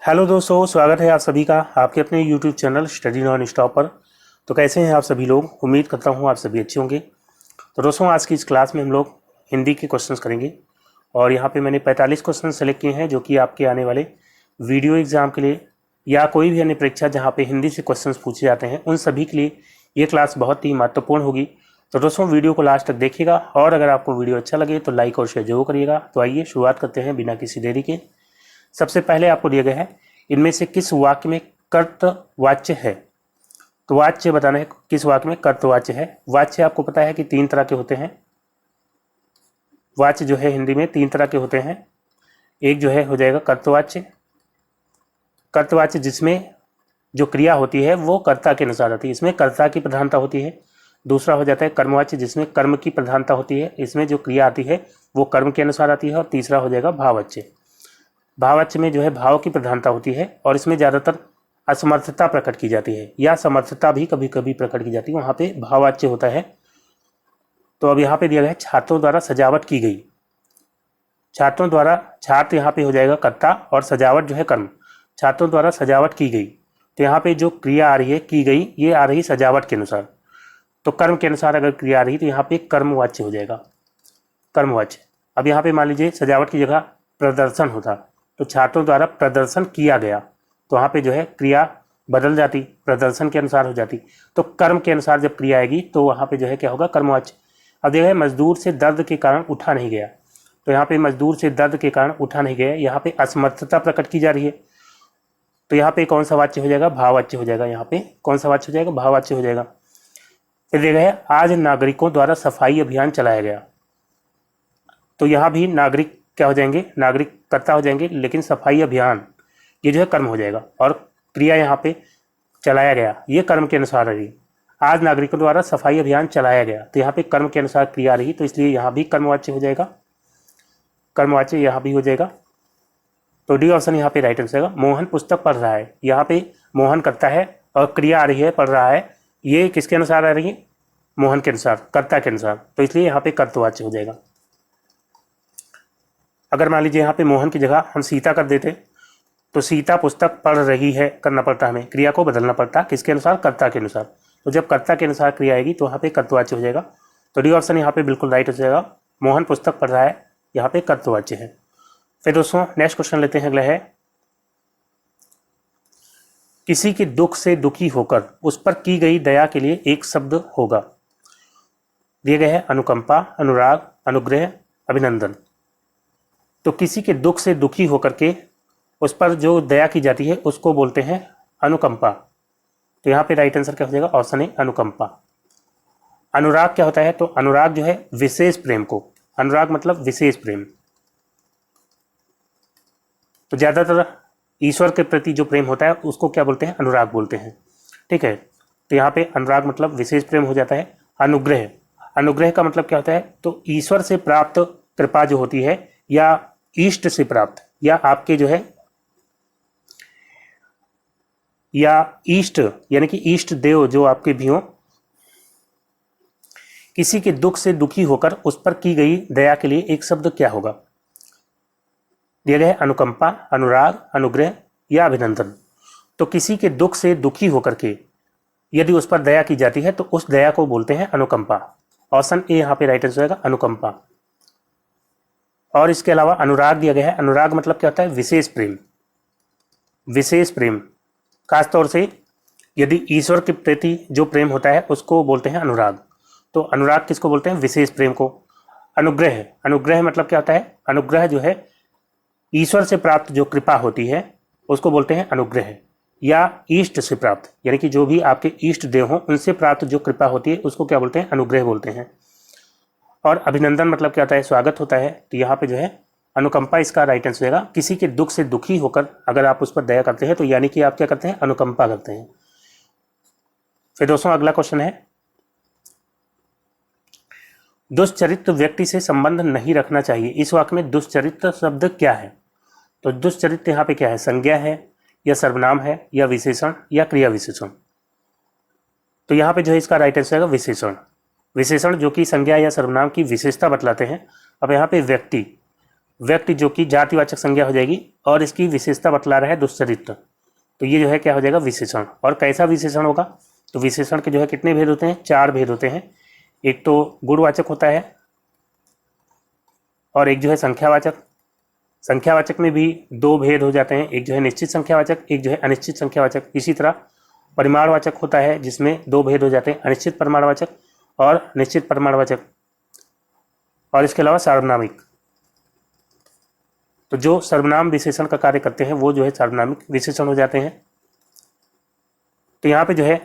Hello दोस्तों, स्वागत है आप सभी का आपके अपने YouTube channel study non stop पर। तो कैसे हैं आप सभी लोग? उम्मीद करता हूं आप सभी अच्छे होंगे। तो दोस्तों, आज की इस क्लास में हम लोग हिंदी के क्वेश्चंस करेंगे और यहां पे मैंने 45 क्वेश्चन सेलेक्ट किए हैं जो कि आपके आने वाले वीडियो एग्जाम के लिए या कोई भी अन्य परीक्षा जहाँ पे हिंदी से क्वेश्चन पूछे जाते हैं उन सभी के लिए ये क्लास बहुत ही महत्वपूर्ण होगी। तो दोस्तों, वीडियो को लास्ट तक देखिएगा और अगर आपको वीडियो अच्छा लगे तो लाइक और शेयर जरूर करिएगा। तो आइए शुरुआत करते हैं बिना किसी देरी के। सबसे पहले आपको दिया गया है इनमें से किस वाक्य में कर्तवाच्य है। तो वाच्य बताना है किस वाक्य में कर्तवाच्य है। वाच्य आपको पता है कि तीन तरह के होते हैं। वाच्य जो है हिंदी में तीन तरह के होते हैं। एक जो है हो जाएगा कर्तवाच्य। कर्तवाच्य जिसमें जो क्रिया होती है वो कर्ता के अनुसार होती है, इसमें कर्ता की प्रधानता होती है। दूसरा हो जाता है कर्मवाच्य जिसमें कर्म की प्रधानता होती है, इसमें जो क्रिया आती है वो कर्म के अनुसार आती है। और तीसरा हो जाएगा भाववाच्य। भाववाच्य में जो है भाव की प्रधानता होती है और इसमें ज़्यादातर असमर्थता प्रकट की जाती है या समर्थता भी कभी कभी प्रकट की जाती है, वहाँ पे भाववाच्य होता है। तो अब यहाँ पे दिया गया है छात्रों द्वारा सजावट की गई। छात्रों द्वारा, छात्र यहाँ पे हो जाएगा कर्ता और सजावट जो है कर्म। छात्रों द्वारा सजावट की गई, तो यहाँ पे जो क्रिया आ रही है की गई, ये आ रही सजावट के अनुसार। तो कर्म के अनुसार अगर क्रिया आ रही तो यहाँ पे कर्मवाच्य हो जाएगा, कर्मवाच्य। अब यहाँ पे मान लीजिए सजावट की जगह प्रदर्शन होता तो छात्रों द्वारा प्रदर्शन किया गया, तो वहाँ पे जो है क्रिया बदल जाती, प्रदर्शन के अनुसार हो जाती। तो कर्म के अनुसार जब क्रिया आएगी तो वहाँ पे जो है क्या होगा, कर्मवाच्य। अब देखिए मजदूर से दर्द के कारण उठा नहीं गया, तो यहाँ पे मजदूर से दर्द के कारण उठा नहीं गया, यहाँ पे असमर्थता प्रकट की जा रही है। तो यहाँ पे कौन सा वाच्य हो जाएगा, भाववाच्य हो जाएगा। यहाँ पे कौन सा वाच्य हो जाएगा, भाववाच्य हो जाएगा। फिर देखा है आज नागरिकों द्वारा सफाई अभियान चलाया गया, तो यहाँ भी नागरिक क्या हो जाएंगे, नागरिक कर्ता हो जाएंगे, लेकिन सफाई अभियान ये जो है कर्म हो जाएगा। और क्रिया यहाँ पे चलाया गया, ये कर्म के अनुसार रही। आज नागरिकों द्वारा सफाई अभियान चलाया गया, तो यहाँ पे कर्म के अनुसार क्रिया रही, तो इसलिए यहाँ भी कर्मवाच्य हो जाएगा, कर्मवाच्य यहाँ भी हो जाएगा। तो डी ऑप्शन यहाँ पे राइट आंसर है। मोहन पुस्तक पढ़ रहा है, यहाँ पे मोहन करता है और क्रिया आ रही है पढ़ रहा है, ये किसके अनुसार आ रही है, मोहन के अनुसार, कर्ता के अनुसार, तो इसलिए यहाँ पे कर्तवाच्य हो जाएगा। अगर मान लीजिए यहाँ पे मोहन की जगह हम सीता कर देते तो सीता पुस्तक पढ़ रही है करना पड़ता, हमें क्रिया को बदलना पड़ता, किसके अनुसार, कर्ता के अनुसार। तो जब कर्ता के अनुसार क्रिया आएगी तो वहाँ पे कर्तवाच्य हो जाएगा। तो डी ऑप्शन यहाँ पे बिल्कुल राइट हो जाएगा, मोहन पुस्तक पढ़ रहा है, यहाँ पे कर्तवाच्य है। फिर दोस्तों नेक्स्ट क्वेश्चन लेते हैं। अगला है किसी के दुख से दुखी होकर उस पर की गई दया के लिए एक शब्द होगा। दिए गए हैं अनुकंपा, अनुराग, अनुग्रह, अभिनंदन। तो किसी के दुख से दुखी होकर के उस पर जो दया की जाती है उसको बोलते हैं अनुकंपा। तो यहाँ पे राइट आंसर क्या हो जाएगा, ऑप्शन है अनुकंपा। अनुराग क्या होता है, तो अनुराग जो है विशेष प्रेम को, अनुराग मतलब विशेष प्रेम। तो ज्यादातर ईश्वर के प्रति जो प्रेम होता है उसको क्या बोलते हैं, अनुराग बोलते हैं। ठीक है, तो यहाँ पे अनुराग मतलब विशेष प्रेम हो जाता है। अनुग्रह, अनुग्रह का मतलब क्या होता है, तो ईश्वर से प्राप्त कृपा जो होती है या इष्ट से प्राप्त या आपके जो है या इष्ट यानी कि इष्ट देव जो आपके भी हो, किसी के दुख से दुखी होकर उस पर की गई दया के लिए एक शब्द क्या होगा। दिया गया है अनुकंपा, अनुराग, अनुग्रह या अभिनंदन। तो किसी के दुख से दुखी होकर के यदि उस पर दया की जाती है तो उस दया को बोलते हैं अनुकंपा। ऑप्शन ए यहाँ पे राइट आंसर होगा, अनुकंपा। और इसके अलावा अनुराग दिया गया है, अनुराग मतलब क्या होता है, विशेष प्रेम। विशेष प्रेम खासतौर से यदि ईश्वर के प्रति जो प्रेम होता है उसको बोलते हैं अनुराग। तो अनुराग किसको बोलते हैं, विशेष प्रेम को। अनुग्रह, अनुग्रह मतलब क्या होता है, अनुग्रह जो है ईश्वर से प्राप्त जो कृपा होती है उसको बोलते हैं अनुग्रह, या इष्ट से प्राप्त यानी कि जो भी आपके इष्ट देव हों उनसे प्राप्त जो कृपा होती है उसको क्या बोलते हैं, अनुग्रह बोलते हैं। और अभिनंदन मतलब क्या होता है, स्वागत होता है। तो यहाँ पे जो है अनुकंपा इसका राइट आंसर होगा। किसी के दुख से दुखी होकर अगर आप उस पर दया करते हैं तो यानी कि आप क्या करते हैं, अनुकंपा करते हैं। फिर दोस्तों अगला क्वेश्चन है दुष्चरित्र व्यक्ति से संबंध नहीं रखना चाहिए। इस वाक्य में दुष्चरित्र शब्द क्या है। तो दुष्चरित्र यहाँ पे क्या है, संज्ञा है या सर्वनाम है या विशेषण या क्रिया विशेषण। तो यहाँ पे जो है इसका राइट आंसर है विशेषण। विशेषण जो कि संज्ञा या सर्वनाम की विशेषता बतलाते हैं। अब यहाँ पे व्यक्ति, व्यक्ति जो कि जातिवाचक संज्ञा हो जाएगी और इसकी विशेषता बतला रहा है दुष्चरित्र, तो ये जो है क्या हो जाएगा विशेषण। और कैसा विशेषण होगा, तो विशेषण के जो है कितने भेद होते हैं, 4 भेद होते हैं। एक तो गुणवाचक होता है और एक जो है संख्यावाचक। संख्यावाचक में भी 2 भेद हो जाते हैं, एक जो है निश्चित संख्यावाचक, एक जो है अनिश्चित संख्यावाचक। इसी तरह परिमाणवाचक होता है जिसमें 2 भेद हो जाते हैं, अनिश्चित परिमाणवाचक और निश्चित परिमाणवाचक। और इसके अलावा सार्वनामिक, तो जो सर्वनाम विशेषण का कार्य करते हैं वो जो है सार्वनामिक विशेषण हो जाते हैं। तो यहाँ पे जो है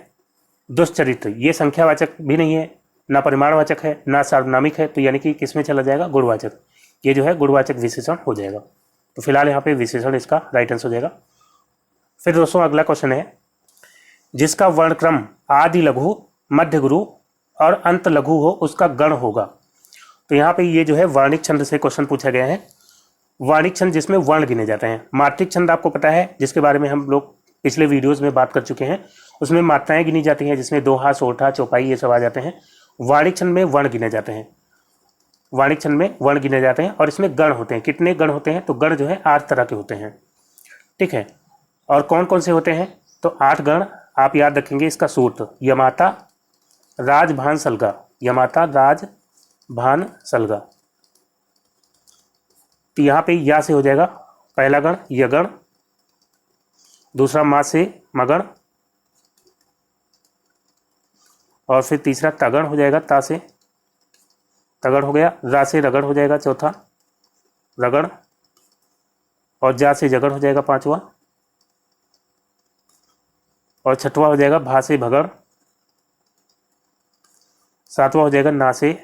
दुष्चरित्र, ये संख्यावाचक भी नहीं है, ना परिमाणवाचक है, ना सार्वनामिक है, तो यानी कि किसमें चला जाएगा, गुणवाचक। ये जो है गुणवाचक विशेषण हो जाएगा। तो फिलहाल यहाँ पे विशेषण इसका राइट आंसर हो जाएगा। फिर दोस्तों अगला क्वेश्चन है, जिसका वर्णक्रम आदि लघु, मध्य गुरु और अंत लघु हो उसका गण होगा। तो यहाँ पे ये जो है वर्णिक छंद से क्वेश्चन पूछा गया है। वर्णिक छंद जिसमें वर्ण गिने जाते हैं। मात्रिक छंद आपको पता है, जिसके बारे में हम लोग पिछले वीडियोस में बात कर चुके हैं, उसमें मात्राएं गिनी जाती हैं, जिसमें दोहा, सोठा, चौपाई ये सब आ जाते हैं। वर्णिक छंद में वर्ण गिने जाते हैं, वर्णिक छंद में वर्ण गिने जाते हैं और इसमें गण होते हैं। कितने गण होते हैं, तो गण जो है 8 तरह के होते हैं, ठीक है। और कौन कौन से होते हैं, तो 8 गण आप याद रखेंगे। इसका सूत्र यमाता, राज, भान, सलगा। यमाता, राज, भान, सलगा। तो यहाँ पे या से हो जाएगा पहला गण यगण, दूसरा मा से मगण, और फिर तीसरा तगण हो जाएगा, ता से तगड़ हो गया। रा से रगड़ हो जाएगा चौथा, रगड़। और जा से जगड़ हो जाएगा पांचवा, और छठवा हो जाएगा भा से भगड़, सातवां हो जाएगा ना से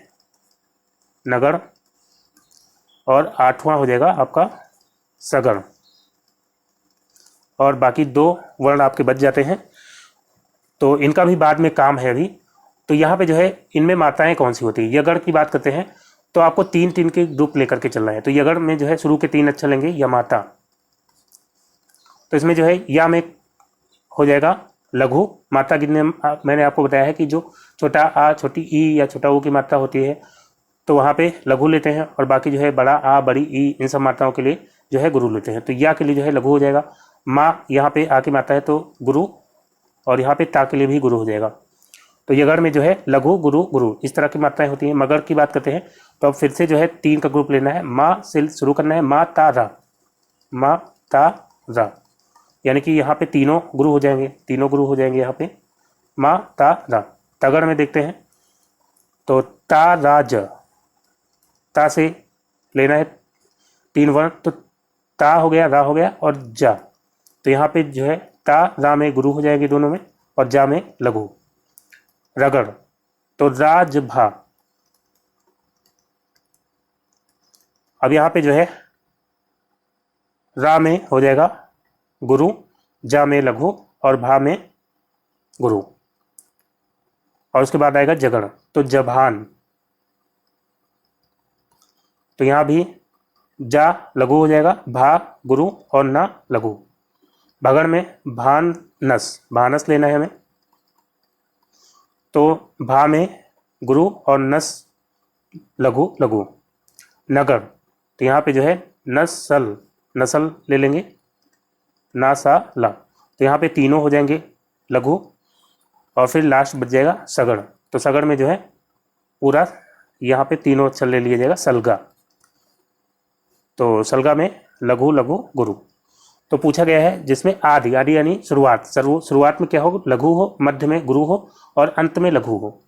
नगड़, और आठवां हो जाएगा आपका सगड़। और बाकी 2 वर्ण आपके बच जाते हैं, तो इनका भी बाद में काम है अभी। तो यहाँ पे जो है इनमें मात्राएं कौन सी होती है। यगड़ की बात करते हैं तो आपको 3-3 के ग्रुप लेकर के चलना है। तो यगड़ में जो है शुरू के 3 अक्षर लेंगे, यमाता। तो इसमें जो है या में हो जाएगा लघु मात्रा गिनने। मैंने आपको बताया है कि जो छोटा आ, छोटी ई या छोटा ऊ की मात्रा होती है तो वहाँ पे लघु लेते हैं, और बाकी जो है बड़ा आ, बड़ी ई, इन सब मात्राओं के लिए जो है गुरु लेते हैं। तो या के लिए जो है लघु हो जाएगा। माँ यहाँ पे आ की मात्रा है तो गुरु, और यहाँ पे ता के लिए भी गुरु हो जाएगा। तो यगड़ में जो है लघु, गुरु, गुरु, इस तरह की मात्राएं होती हैं। मगड़ की बात करते हैं तो अब फिर से जो है 3 का ग्रुप लेना है। माँ से शुरू करना है, मा ता रा, मा ता रा, यानी कि यहाँ पे तीनों गुरु हो जाएंगे, तीनों गुरु हो जाएंगे यहाँ पे, मा ता रा। तगड़ में देखते हैं तो ता रा ज, ता से लेना है 3 वर्ण, तो ता हो गया, रा हो गया और जा। तो यहाँ पे जो है ता रा में गुरु हो जाएंगे दोनों में, और जा में लघु। रगड़ तो राज भा। अब यहाँ पे जो है रा में हो जाएगा गुरु, जा में लघु और भा में गुरु। और उसके बाद आएगा जगड़, तो जभान। तो यहाँ भी जा लघु हो जाएगा, भा गुरु और ना लघु। भगड़ में भान नस, भानस लेना है हमें, तो भा में गुरु और नस लघु, लघु। नगड़ तो यहाँ पे जो है नसल, नसल ले लेंगे, ना सा ला। तो यहाँ पे तीनों हो जाएंगे लघु, और फिर लास्ट बच जाएगा सगड़। तो सगड़ में जो है पूरा यहाँ पे तीनों अक्षर ले लिया जाएगा, सलगा। तो सलगा में लघु, लघु, गुरु। तो पूछा गया है जिसमें आदि, आदि यानी शुरुआत, शुरुआत में क्या हो, लघु हो, मध्य में गुरु हो और अंत में लघु हो।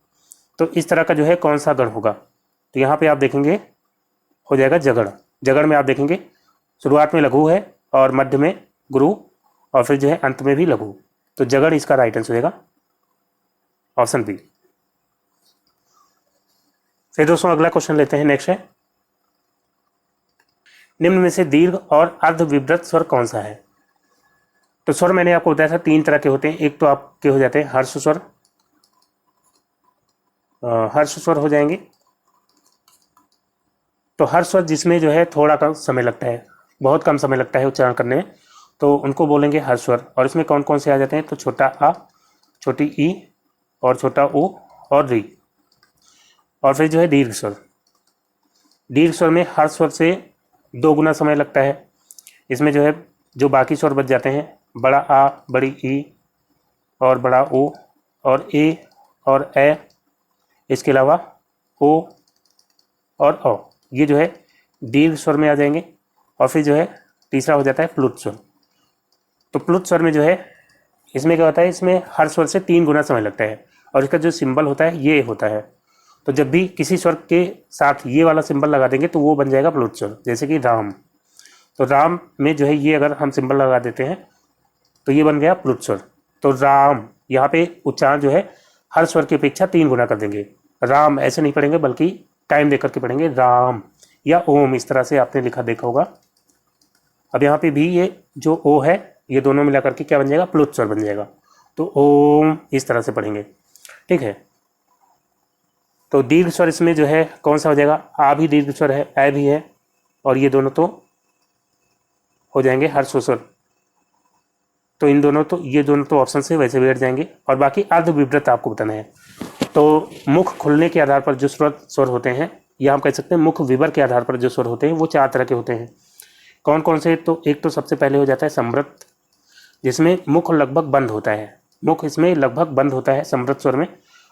तो इस तरह का जो है कौन सा गण होगा। तो यहाँ पे आप देखेंगे हो जाएगा जगड़। जगड़ में आप देखेंगे शुरुआत में लघु है और मध्य में गुरु और फिर जो है अंत में भी लघु। तो जगड़ इसका राइट आंसर होगा ऑप्शन बी। फिर दोस्तों अगला क्वेश्चन लेते हैं, नेक्स्ट है, निम्न में से दीर्घ और अर्ध विवृत स्वर कौन सा है। तो स्वर मैंने आपको बताया था 3 तरह के होते हैं। एक तो आपके हो जाते हैं हर्ष स्वर, हर्ष स्वर हो जाएंगे। तो हर्ष स्वर जिसमें जो है थोड़ा कम समय लगता है, बहुत कम समय लगता है उच्चारण करने में, तो उनको बोलेंगे हर्ष स्वर। और इसमें कौन कौन से आ जाते हैं, तो छोटा आ, छोटी ई और छोटा ऊ और री। और फिर जो है दीर्घ स्वर, दीर्घ स्वर में हर्ष स्वर से 2 गुना समय लगता है। इसमें जो है जो बाकी स्वर बच जाते हैं, बड़ा आ, बड़ी ई और बड़ा ओ और ए और ए, इसके अलावा ओ और औ, ये जो है दीर्घ स्वर में आ जाएंगे। और फिर जो है तीसरा हो जाता है प्लुत स्वर। तो प्लुत स्वर में जो है इसमें क्या होता है, इसमें हर स्वर से 3 गुना समय लगता है और इसका जो सिंबल होता है ये होता है। तो जब भी किसी स्वर के साथ ये वाला सिंबल लगा देंगे तो वो बन जाएगा प्लुत स्वर। जैसे कि राम, तो राम में जो है ये अगर हम सिंबल लगा देते हैं तो ये बन गया प्लुत स्वर। तो राम, यहाँ पे उच्चारण जो है हर स्वर की अपेक्षा 3 गुना कर देंगे। राम ऐसे नहीं पढ़ेंगे बल्कि टाइम देकर के पढ़ेंगे, राम या ओम, इस तरह से आपने लिखा देखा होगा। अब यहाँ पे भी ये जो ओ है ये दोनों मिला करके क्या बन जाएगा, प्लुत स्वर बन जाएगा। तो ओम इस तरह से पढ़ेंगे, ठीक है। तो दीर्घ स्वर इसमें जो है कौन सा हो जाएगा, आ भी दीर्घ स्वर है, ऐ भी है, और ये दोनों तो हो जाएंगे हर्ष स्वर। तो इन दोनों तो ये दोनों तो ऑप्शन से वैसे बैठ जाएंगे। और बाकी अर्ध विव्रत आपको बताना है। तो मुख खुलने के आधार पर जो स्वर होते हैं, या हम कह सकते हैं मुख विवर के आधार पर जो स्वर होते हैं वो 4 तरह के होते हैं। कौन कौन से, तो एक तो सबसे पहले हो जाता है समृत, जिसमें मुख लगभग बंद होता है, मुख इसमें लगभग बंद होता है समृत स्वर में।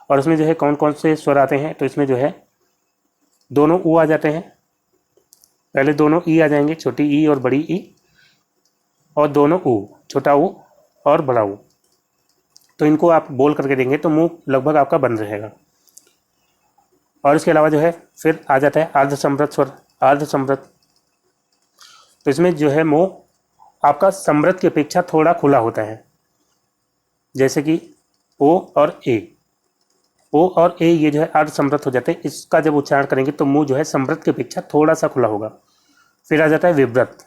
और इसमें जो है कौन कौन से स्वर आते हैं, तो इसमें जो है दोनों ऊ आ जाते हैं, पहले दोनों ई आ जाएंगे, छोटी ई और बड़ी ई, और दोनों ऊ, छोटा ऊ और बड़ा ऊ। तो इनको आप बोल करके देंगे तो मुंह लगभग आपका बंद रहेगा। और इसके अलावा जो है फिर आ जाता है अर्ध समृत स्वर, अर्ध समृत। तो इसमें जो है मुंह आपका समृत की अपेक्षा थोड़ा खुला होता है, जैसे कि ओ और ए, ओ और ए ये जो है अर्ध समृत हो जाते हैं। इसका जब उच्चारण करेंगे तो मुंह जो है समृत की अपेक्षा थोड़ा सा खुला होगा। फिर आ जाता है विव्रत,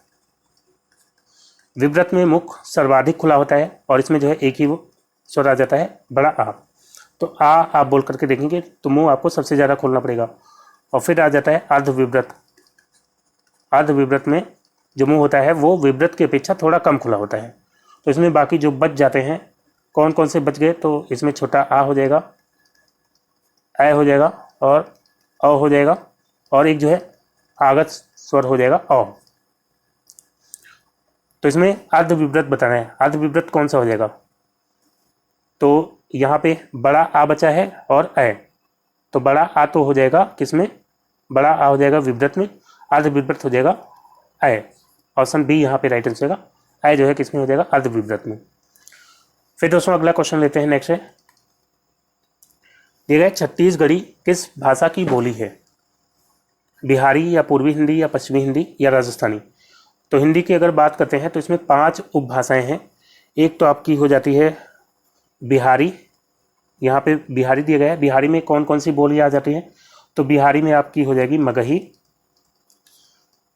विव्रत में मुख सर्वाधिक खुला होता है और इसमें जो है एक ही वो स्वर आ जाता है, बड़ा आ। तो आ आप बोल करके देखेंगे तो मुंह आपको सबसे ज़्यादा खोलना पड़ेगा। और फिर आ जाता है अर्ध विव्रत, अर्ध विव्रत में जो मुंह होता है वो विव्रत की अपेक्षा थोड़ा कम खुला होता है। तो इसमें बाकी जो बच जाते हैं, कौन कौन से बच गए, तो इसमें छोटा आ हो जाएगा, ऐ हो जाएगा और अ हो जाएगा, और एक जो है आगत स्वर हो जाएगा औ। तो इसमें अर्ध विव्रत बताना है, अर्ध विव्रत कौन सा हो जाएगा, तो यहाँ पे बड़ा आ बचा है और ऐ, तो बड़ा आ तो हो जाएगा किसमें, बड़ा आ हो जाएगा विव्रत में, अर्ध विव्रत हो जाएगा ऐ। ऑप्शन बी यहाँ पे राइट आंसर होगा, ऐ जो है किसमें हो जाएगा, अर्ध विव्रत में। फिर दोस्तों अगला क्वेश्चन लेते हैं, नेक्स्ट है दिया गया छत्तीसगढ़ी किस भाषा की बोली है, बिहारी या पूर्वी हिंदी या पश्चिमी हिंदी या राजस्थानी। तो हिंदी की अगर बात करते हैं तो इसमें 5 उपभाषाएं हैं। एक तो आपकी हो जाती है बिहारी, यहाँ पे बिहारी दिया गया है। बिहारी में कौन कौन सी बोली आ जाती हैं, तो बिहारी में आपकी हो जाएगी मगही,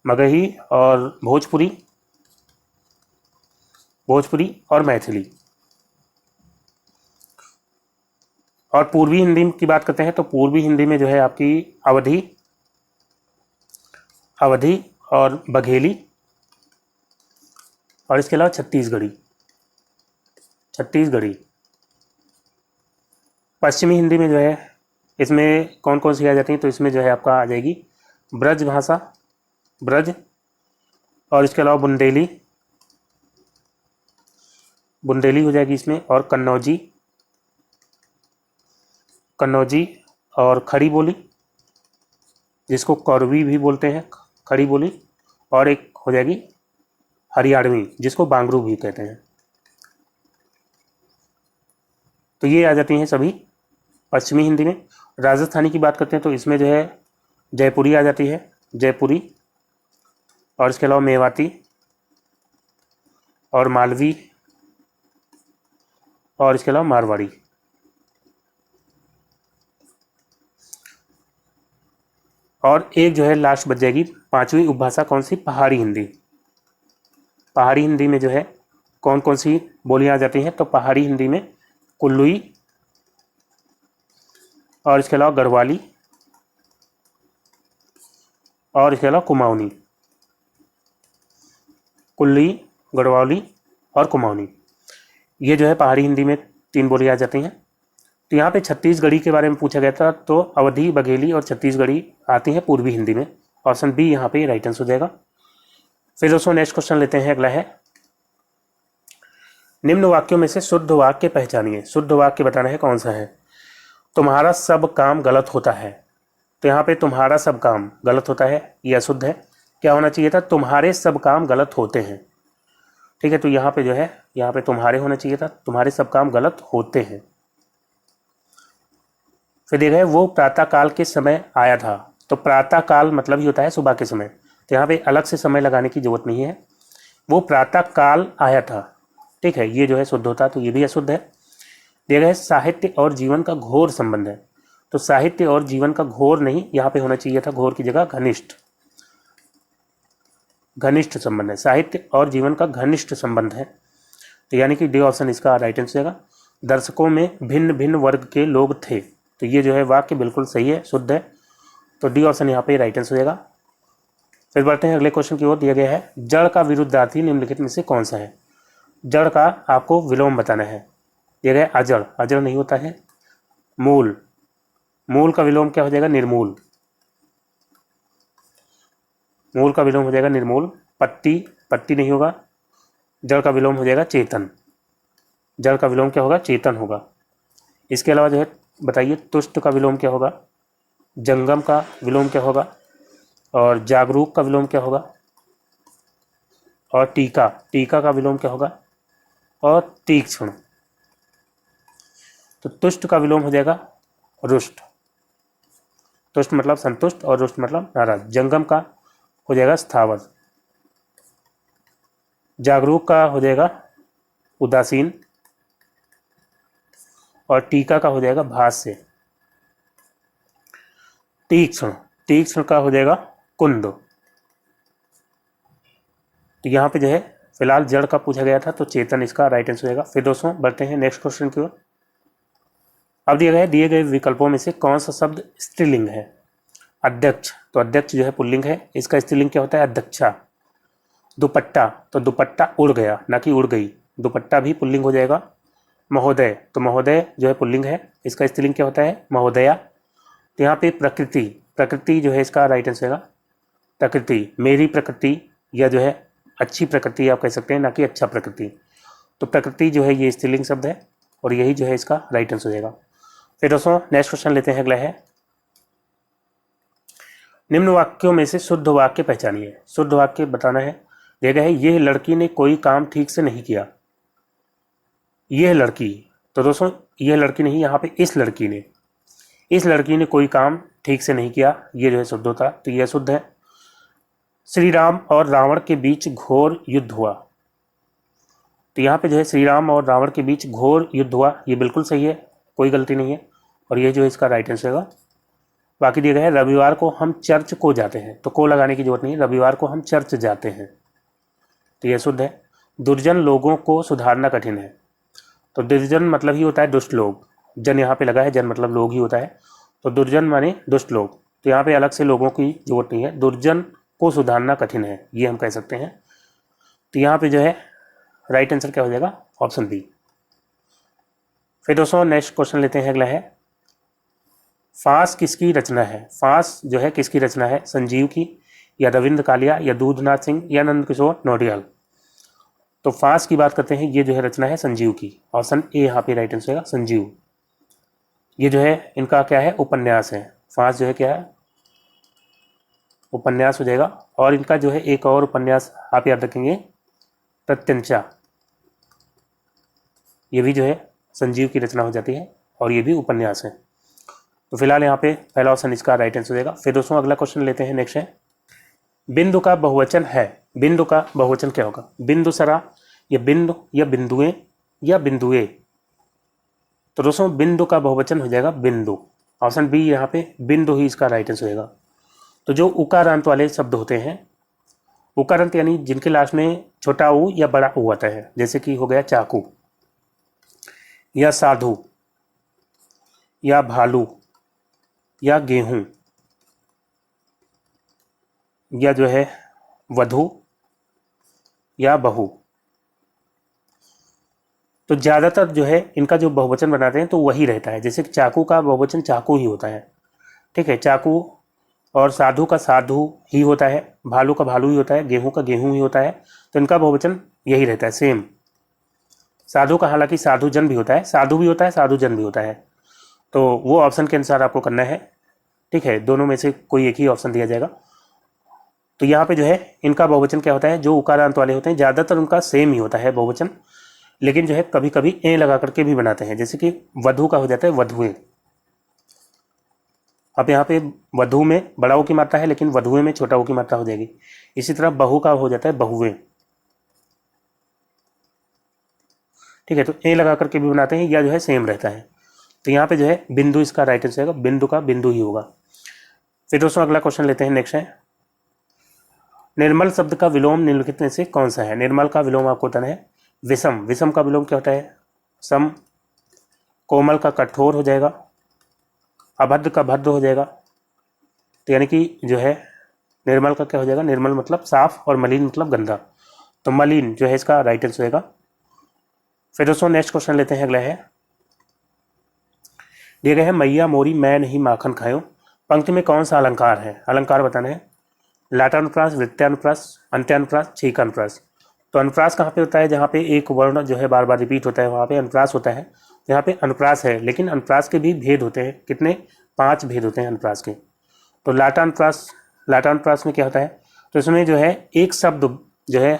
मगही और भोजपुरी, भोजपुरी और मैथिली। और पूर्वी हिंदी की बात करते हैं तो पूर्वी हिंदी में जो है आपकी अवधी, अवधी और बघेली, और इसके अलावा छत्तीसगढ़ी, छत्तीसगढ़ी। पश्चिमी हिंदी में जो है इसमें कौन कौन सी आ जाती हैं, तो इसमें जो है आपका आ जाएगी ब्रज भाषा, ब्रज, और इसके अलावा बुंदेली, बुंदेली हो जाएगी इसमें, और कन्नौजी, कन्नौजी, और खड़ी बोली जिसको कौरवी भी बोलते हैं, खड़ी बोली, और एक हो जाएगी हरियाणवी जिसको बांगरू भी कहते हैं। तो ये आ जाती हैं सभी पश्चिमी हिंदी में। राजस्थानी की बात करते हैं तो इसमें जो है जयपुरी आ जाती है, जयपुरी, और इसके अलावा मेवाती और मालवी, और इसके अलावा मारवाड़ी। और एक जो है लास्ट बच जाएगी 5वीं उपभाषा, कौन सी, पहाड़ी हिंदी। पहाड़ी हिंदी में जो है कौन कौन सी बोलियां आ जाती हैं, तो पहाड़ी हिंदी में कुल्लुई, और इसके अलावा गढ़वाली, और इसके अलावा कुमाऊनी, कुल्लुई, गढ़वाली और कुमाऊनी। ये जो है पहाड़ी हिंदी में 3 बोलियां आ जाती हैं। तो यहाँ पे छत्तीसगढ़ी के बारे में पूछा गया था, तो अवधी, बघेली और छत्तीसगढ़ी आती हैं पूर्वी हिंदी में। ऑप्शन बी यहाँ पे राइट आंसर हो जाएगा। फिर दोस्तों नेक्स्ट क्वेश्चन लेते हैं, अगला है निम्न वाक्यों में से शुद्ध वाक्य पहचानिए। शुद्ध वाक्य बताना है कौन सा है। तुम्हारा सब काम गलत होता है, तो यहाँ पे तुम्हारा सब काम गलत होता है, यह अशुद्ध है। क्या होना चाहिए था, तुम्हारे सब काम गलत होते हैं। ठीक है, तो यहाँ पे जो है, यहाँ पे तुम्हारे होना चाहिए था, तुम्हारे सब काम गलत होते हैं। फिर देखा है वो प्रातः काल के समय आया था, तो प्रातः काल मतलब ही होता है सुबह के समय, तो यहाँ पे अलग से समय लगाने की जरूरत नहीं है। वो प्रातः काल आया था, ठीक है, ये जो है शुद्ध होता, तो ये भी अशुद्ध है। देखा है साहित्य और जीवन का घोर संबंध है, तो साहित्य और जीवन का घोर नहीं, यहाँ पे होना चाहिए था घोर की जगह घनिष्ठ। घनिष्ठ संबंध है, साहित्य और जीवन का घनिष्ठ संबंध है, तो यानी कि डी ऑप्शन इसका राइट आंसर होगा। दर्शकों में भिन्न भिन्न वर्ग के लोग थे, तो ये जो है वाक्य बिल्कुल सही है, शुद्ध है, तो डी ऑप्शन यहाँ पे राइट आंसर हो जाएगा। फिर बढ़ते हैं अगले क्वेश्चन की ओर। दिया गया है जड़ का विरुद्धार्थी निम्नलिखित में से कौन सा है। जड़ का आपको विलोम बताना है। दिया गया अजड़, अजड़ नहीं होता है। मूल, मूल का विलोम क्या हो जाएगा, निर्मूल। मूल का विलोम हो जाएगा निर्मूल। पत्ती, पत्ती नहीं होगा। जड़ का विलोम हो जाएगा चेतन, जड़ का विलोम क्या होगा, चेतन होगा। इसके अलावा जो है बताइए तुष्ट का विलोम क्या होगा, जंगम का विलोम क्या होगा, और जागरूक का विलोम क्या होगा, और टीका, टीका का विलोम क्या होगा, और तीक्ष्ण। तो तुष्ट का विलोम हो जाएगा रुष्ट। तुष्ट मतलब संतुष्ट और रुष्ट मतलब नाराज। जंगम का हो जाएगा स्थावर। जागरूक का हो जाएगा उदासीन, और टीका का हो जाएगा भाष्य। तीक्ष्ण, तीक्ष्ण का हो जाएगा कुंद। तो यहाँ पे जो है फिलहाल जड़ का पूछा गया था, तो चेतन इसका राइट आंसर हो जाएगा। फिर दोस्तों बढ़ते हैं नेक्स्ट क्वेश्चन की ओर। अब दिया गया है दिए गए विकल्पों में से कौन सा शब्द स्त्रीलिंग है। अध्यक्ष, तो अध्यक्ष जो है पुल्लिंग है, इसका स्त्रीलिंग क्या होता है, अध्यक्षा। दुपट्टा, तो दुपट्टा उड़ गया, ना कि उड़ गई, दुपट्टा भी पुल्लिंग हो जाएगा। महोदय, तो महोदय जो है पुल्लिंग है, इसका स्त्रीलिंग क्या होता है, महोदया। तो यहाँ पे प्रकृति, प्रकृति जो है इसका राइट आंसर होगा प्रकृति, मेरी प्रकृति, या जो है अच्छी प्रकृति आप कह सकते हैं, ना कि अच्छा प्रकृति। तो प्रकृति जो है ये स्त्रीलिंग शब्द है, और यही जो है इसका राइट आंसर हो जाएगा। फिर दोस्तों नेक्स्ट क्वेश्चन लेते हैं, अगला है निम्न वाक्यों में से शुद्ध वाक्य पहचानिए। शुद्ध वाक्य बताना है। दिया गया है यह लड़की ने कोई काम ठीक से नहीं किया। यह लड़की, तो दोस्तों यह लड़की नहीं, यहाँ पे इस लड़की ने, इस लड़की ने कोई काम ठीक से नहीं किया, ये जो है शुद्ध होता, तो यह शुद्ध है। श्री राम और रावण के बीच घोर युद्ध हुआ, तो यहाँ पे जो है श्री राम और रावण के बीच घोर युद्ध हुआ, ये बिल्कुल सही है, कोई गलती नहीं है, और ये जो है इसका राइट आंसर होगा। बाकी दिया गया है रविवार को हम चर्च को जाते हैं, तो को लगाने की जरूरत नहीं, रविवार को हम चर्च जाते हैं, तो यह शुद्ध है। दुर्जन लोगों को सुधारना कठिन है, तो दुर्जन मतलब ही होता है दुष्ट लोग, जन यहाँ पे लगा है, जन मतलब लोग ही होता है, तो दुर्जन माने दुष्ट लोग, तो यहाँ पे अलग से लोगों की जरूरत नहीं है, दुर्जन को सुधारना कठिन है, ये हम कह सकते हैं। तो यहाँ पे जो है राइट आंसर क्या हो जाएगा, ऑप्शन बी। फिर दोस्तों नेक्स्ट क्वेश्चन लेते हैं, अगला है फांस किसकी रचना है। फांस जो है किसकी रचना है, संजीव की, या रविंद्र कालिया, या दूधनाथ सिंह, या नंद किशोर नौटियाल। तो फांस की बात करते हैं, ये जो है रचना है संजीव की, ऑप्शन ए यहाँ पे राइट आंसर होगा संजीव। ये जो है इनका क्या है, उपन्यास है। फांस जो है क्या है, उपन्यास हो जाएगा। और इनका जो है एक और उपन्यास आप याद रखेंगे, प्रत्यंचा, ये भी जो है संजीव की रचना हो जाती है, और ये भी उपन्यास है। तो फिलहाल यहाँ पे पहला ऑप्शन इसका राइट आंसर हो जाएगा। फिर दोस्तों अगला क्वेश्चन लेते हैं, नेक्स्ट है बिंदु का बहुवचन है। बिंदु का बहुवचन क्या होगा, बिंदु सरा, या बिंदु, या बिंदुएं, या बिंदुए। तो दोस्तों बिंदु का बहुवचन हो जाएगा बिंदु, ऑप्शन बी यहाँ पे बिंदु ही इसका राइट आंसर होगा। तो जो उकारांत वाले शब्द होते हैं, उकारांत यानी जिनके लास्ट में छोटा ऊ या बड़ा ऊ आता है, जैसे कि हो गया चाकू, या साधु, या भालू, या गेहूं, या जो है वधु, या बहू। तो ज़्यादातर जो है इनका जो बहुवचन बनाते हैं तो वही रहता है, जैसे कि चाकू का बहुवचन चाकू ही होता है, ठीक है, चाकू। और साधु का साधु ही होता है, भालू का भालू ही होता है, गेहूं का गेहूं ही होता है, तो इनका बहुवचन यही रहता है सेम। साधु का हालांकि साधु जन भी होता है, साधु भी होता है, साधु जन भी होता है, तो वो ऑप्शन के अनुसार आपको करना है। ठीक है, दोनों में से कोई एक ही ऑप्शन दिया जाएगा। तो यहाँ पे जो है इनका बहुवचन क्या होता है, जो उकारांत वाले होते हैं ज़्यादातर उनका सेम ही होता है बहुवचन, लेकिन जो है कभी कभी ए लगा करके भी बनाते हैं, जैसे कि वधु का हो जाता है वधुएं। अब यहाँ पे वधु में बड़ा ऊ की मात्रा है, लेकिन वधुएं में छोटा ऊ की मात्रा हो जाएगी। इसी तरह बहू का हो जाता है बहुएं। ठीक है, तो ए लगा करके भी बनाते हैं या जो है सेम रहता है। तो यहाँ पे जो है बिंदु इसका राइट आंसर होगा, बिंदु का बिंदु ही होगा। फिर दोस्तों अगला क्वेश्चन लेते हैं, नेक्स्ट है निर्मल शब्द का विलोम निम्नलिखित में से कौन सा है। निर्मल का विलोम आपको बताना है विषम। विषम का विलोम क्या होता है, सम। कोमल का कठोर हो जाएगा, अभद्र का भद्र हो जाएगा। तो यानी कि जो है निर्मल का क्या हो जाएगा, निर्मल मतलब साफ और मलिन मतलब गंदा, तो मलिन जो है इसका राइट आंसर होगा। फिर दोस्तों नेक्स्ट क्वेश्चन लेते हैं, अगला है दिया गया है मैया मोरी मैं नहीं माखन खायो। पंक्ति में कौन सा अलंकार है, अलंकार बताना है। लाटानुप्रास, वृत्तानुप्रास, अंत्यानुप्रास, छीकानुप्रास। तो अनुप्रास कहाँ पे होता है, जहाँ पे एक वर्ण जो है बार बार रिपीट होता है वहाँ पे अनुप्रास होता है। यहाँ पे अनुप्रास है, लेकिन अनुप्रास के भी भेद होते हैं, कितने, 5 भेद होते हैं अनुप्रास के। तो लाटानुप्रास, लाटानुप्रास में क्या होता है, तो इसमें जो है एक शब्द जो है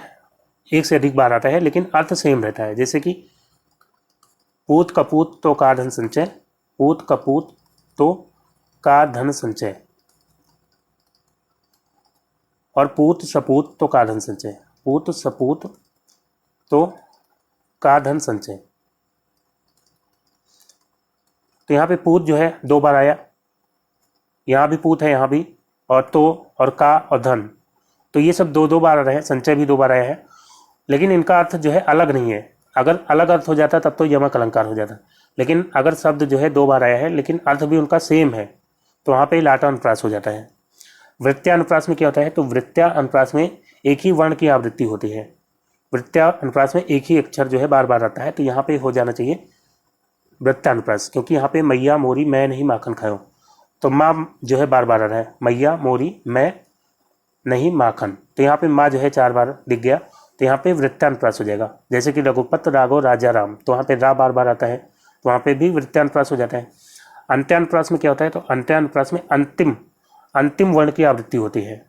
एक से अधिक बार आता है, लेकिन अर्थ सेम रहता है। जैसे कि पूत कपूत तो का धन संचय, पूत कपूत तो का धन संचय, और पूत सपूत तो का धन संचय, पूत सपूत तो का धन संचय। तो यहाँ पे पूत जो है 2 बार आया, यहाँ भी पूत है, यहाँ भी, और तो और का और धन, तो ये सब 2 बार आ रहे हैं। संचय भी 2 बार आया है, लेकिन इनका अर्थ जो है अलग नहीं है। अगर अलग अर्थ हो जाता तब तो यमक अलंकार हो जाता, लेकिन अगर शब्द जो है 2 बार आया है लेकिन अर्थ भी उनका सेम है, तो वहाँ पे लाटा अनुप्रास हो जाता है। वृत्त्यानुप्रास में क्या होता है, तो वृत्त्यानुप्रास में एक ही वर्ण की आवृत्ति होती है। वृत्त्यानुप्रास में एक ही अक्षर जो है बार बार आता है, तो यहाँ पे हो जाना चाहिए वृत्त्यानुप्रास, क्योंकि यहाँ पे मैया मोरी मैं नहीं माखन खायो, तो माँ जो है बार बार आ रहा है, मैया मोरी मैं नहीं माखन, तो यहाँ पे माँ जो है 4 बार दिख गया, तो यहाँ पे वृत्त्यानुप्रास हो जाएगा। जैसे कि रघुपत राघव राजा राम, तो वहाँ पे रा बार बार आता है, तो वहाँ पे भी वृत्त्यानुप्रास हो जाता है। अंत्यानुप्रास में क्या होता है, तो अंत्यानुप्रास में अंतिम वर्ण की आवृत्ति होती है।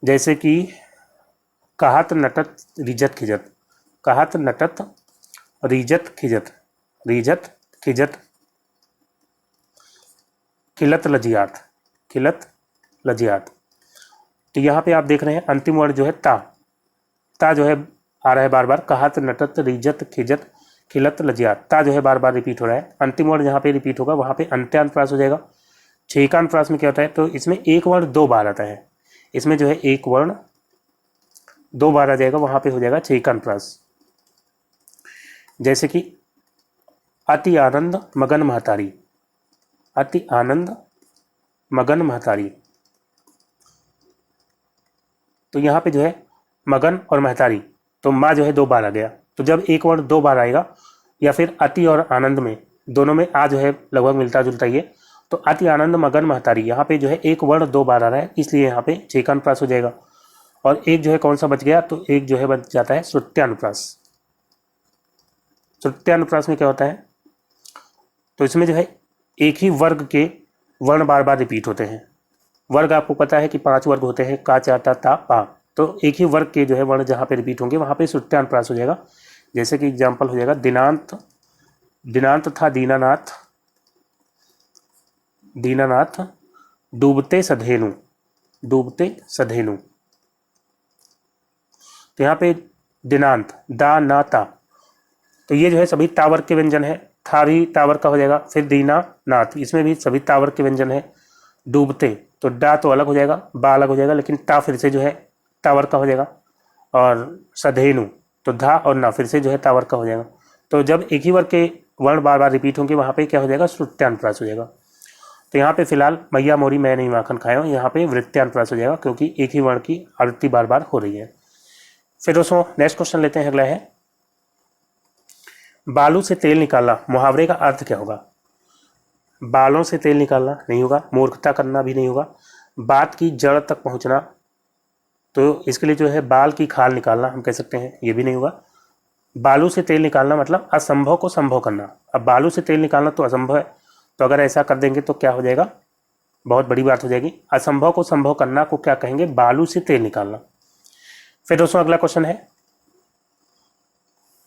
जैसे कि कहत नटत रिजत खिजत, कहत नटत रिजत खिजत, रिजत खिजत, खिलत लजियात, खिलत लजियात। तो यहाँ पे आप देख रहे हैं अंतिम वर्ण जो है ता जो है आ रहा है बार बार, कहत नटत रिजत खिजत खिलत लजियात, ता जो है बार बार रिपीट हो रहा है। अंतिम वर्ण जहाँ पे रिपीट होगा वहाँ पे अंत्यानुप्रास हो जाएगा। छेकानुप्रास में क्या होता है, तो इसमें एक वर्ण 2 बार आता है, इसमें जो है एक वर्ण 2 बार आ जाएगा, वहाँ पे हो जाएगा छेकानुप्रास। जैसे कि अति आनंद मगन महतारी, अति आनंद मगन महतारी, तो यहाँ पे जो है मगन और महतारी, तो माँ जो है 2 बार आ गया। तो जब एक वर्ण 2 बार आएगा, या फिर अति और आनंद में दोनों में आ जो है लगभग मिलता जुलता ही है, तो अति आनंद मगन महतारी, यहाँ पे जो है एक वर्ण 2 बार आ रहा है, इसलिए यहाँ पे छेकानुप्रास हो जाएगा। और एक जो है कौन सा बच गया, तो एक जो है बच जाता है श्रुत्यानुप्रास। श्रुत्यानुप्रास में क्या होता है, तो इसमें जो है एक ही वर्ग के वर्ण बार बार रिपीट होते हैं। वर्ग आपको पता है कि 5 वर्ग होते हैं, का चा टा ता पा, तो एक ही वर्ग के जो है वर्ण जहाँ पे रिपीट होंगे वहाँ पे श्रुत्यानुप्रास हो जाएगा। जैसे कि एग्जाम्पल हो जाएगा दिनांत, दिनांत था दीनानाथ, दीनानाथ डूबते सधेनु, डूबते सधेनु। तो यहाँ पे दिनांत दा ना ता, तो ये जो है सभी तावर्ग के व्यंजन है, था भी तावर्ग का हो जाएगा। फिर दीना नाथ, इसमें भी सभी तावर्ग के व्यंजन है। डूबते, तो डा तो अलग हो जाएगा, बा अलग हो जाएगा, लेकिन ता फिर से जो है तावर्ग का हो जाएगा। और सधेनु, तो धा और ना फिर से जो है तावर्ग का हो जाएगा। तो जब एक ही वर्ग के वर्ण बार बार रिपीट होंगे वहाँ पे क्या हो जाएगा, श्रुत्यानुप्रास हो जाएगा। तो यहाँ पे फिलहाल मैया मोरी मैं नहीं माखन खाया हूँ, यहाँ पे वृत्त्यानुप्रास हो जाएगा, क्योंकि एक ही वर्ण की आवृत्ति बार बार हो रही है। फिर दोस्तों नेक्स्ट क्वेश्चन लेते हैं, अगला है बालू से तेल निकालना, मुहावरे का अर्थ क्या होगा। बालों से तेल निकालना नहीं होगा, मूर्खता करना भी नहीं होगा, बात की जड़ तक पहुंचना, तो इसके लिए जो है बाल की खाल निकालना हम कह सकते हैं, ये भी नहीं होगा। बालू से तेल निकालना मतलब असंभव को संभव करना। अब बालू से तेल निकालना तो असंभव है, तो अगर ऐसा कर देंगे तो क्या हो जाएगा, बहुत बड़ी बात हो जाएगी। असंभव को संभव करना को क्या कहेंगे, बालू से तेल निकालना। फिर दोस्तों अगला क्वेश्चन है,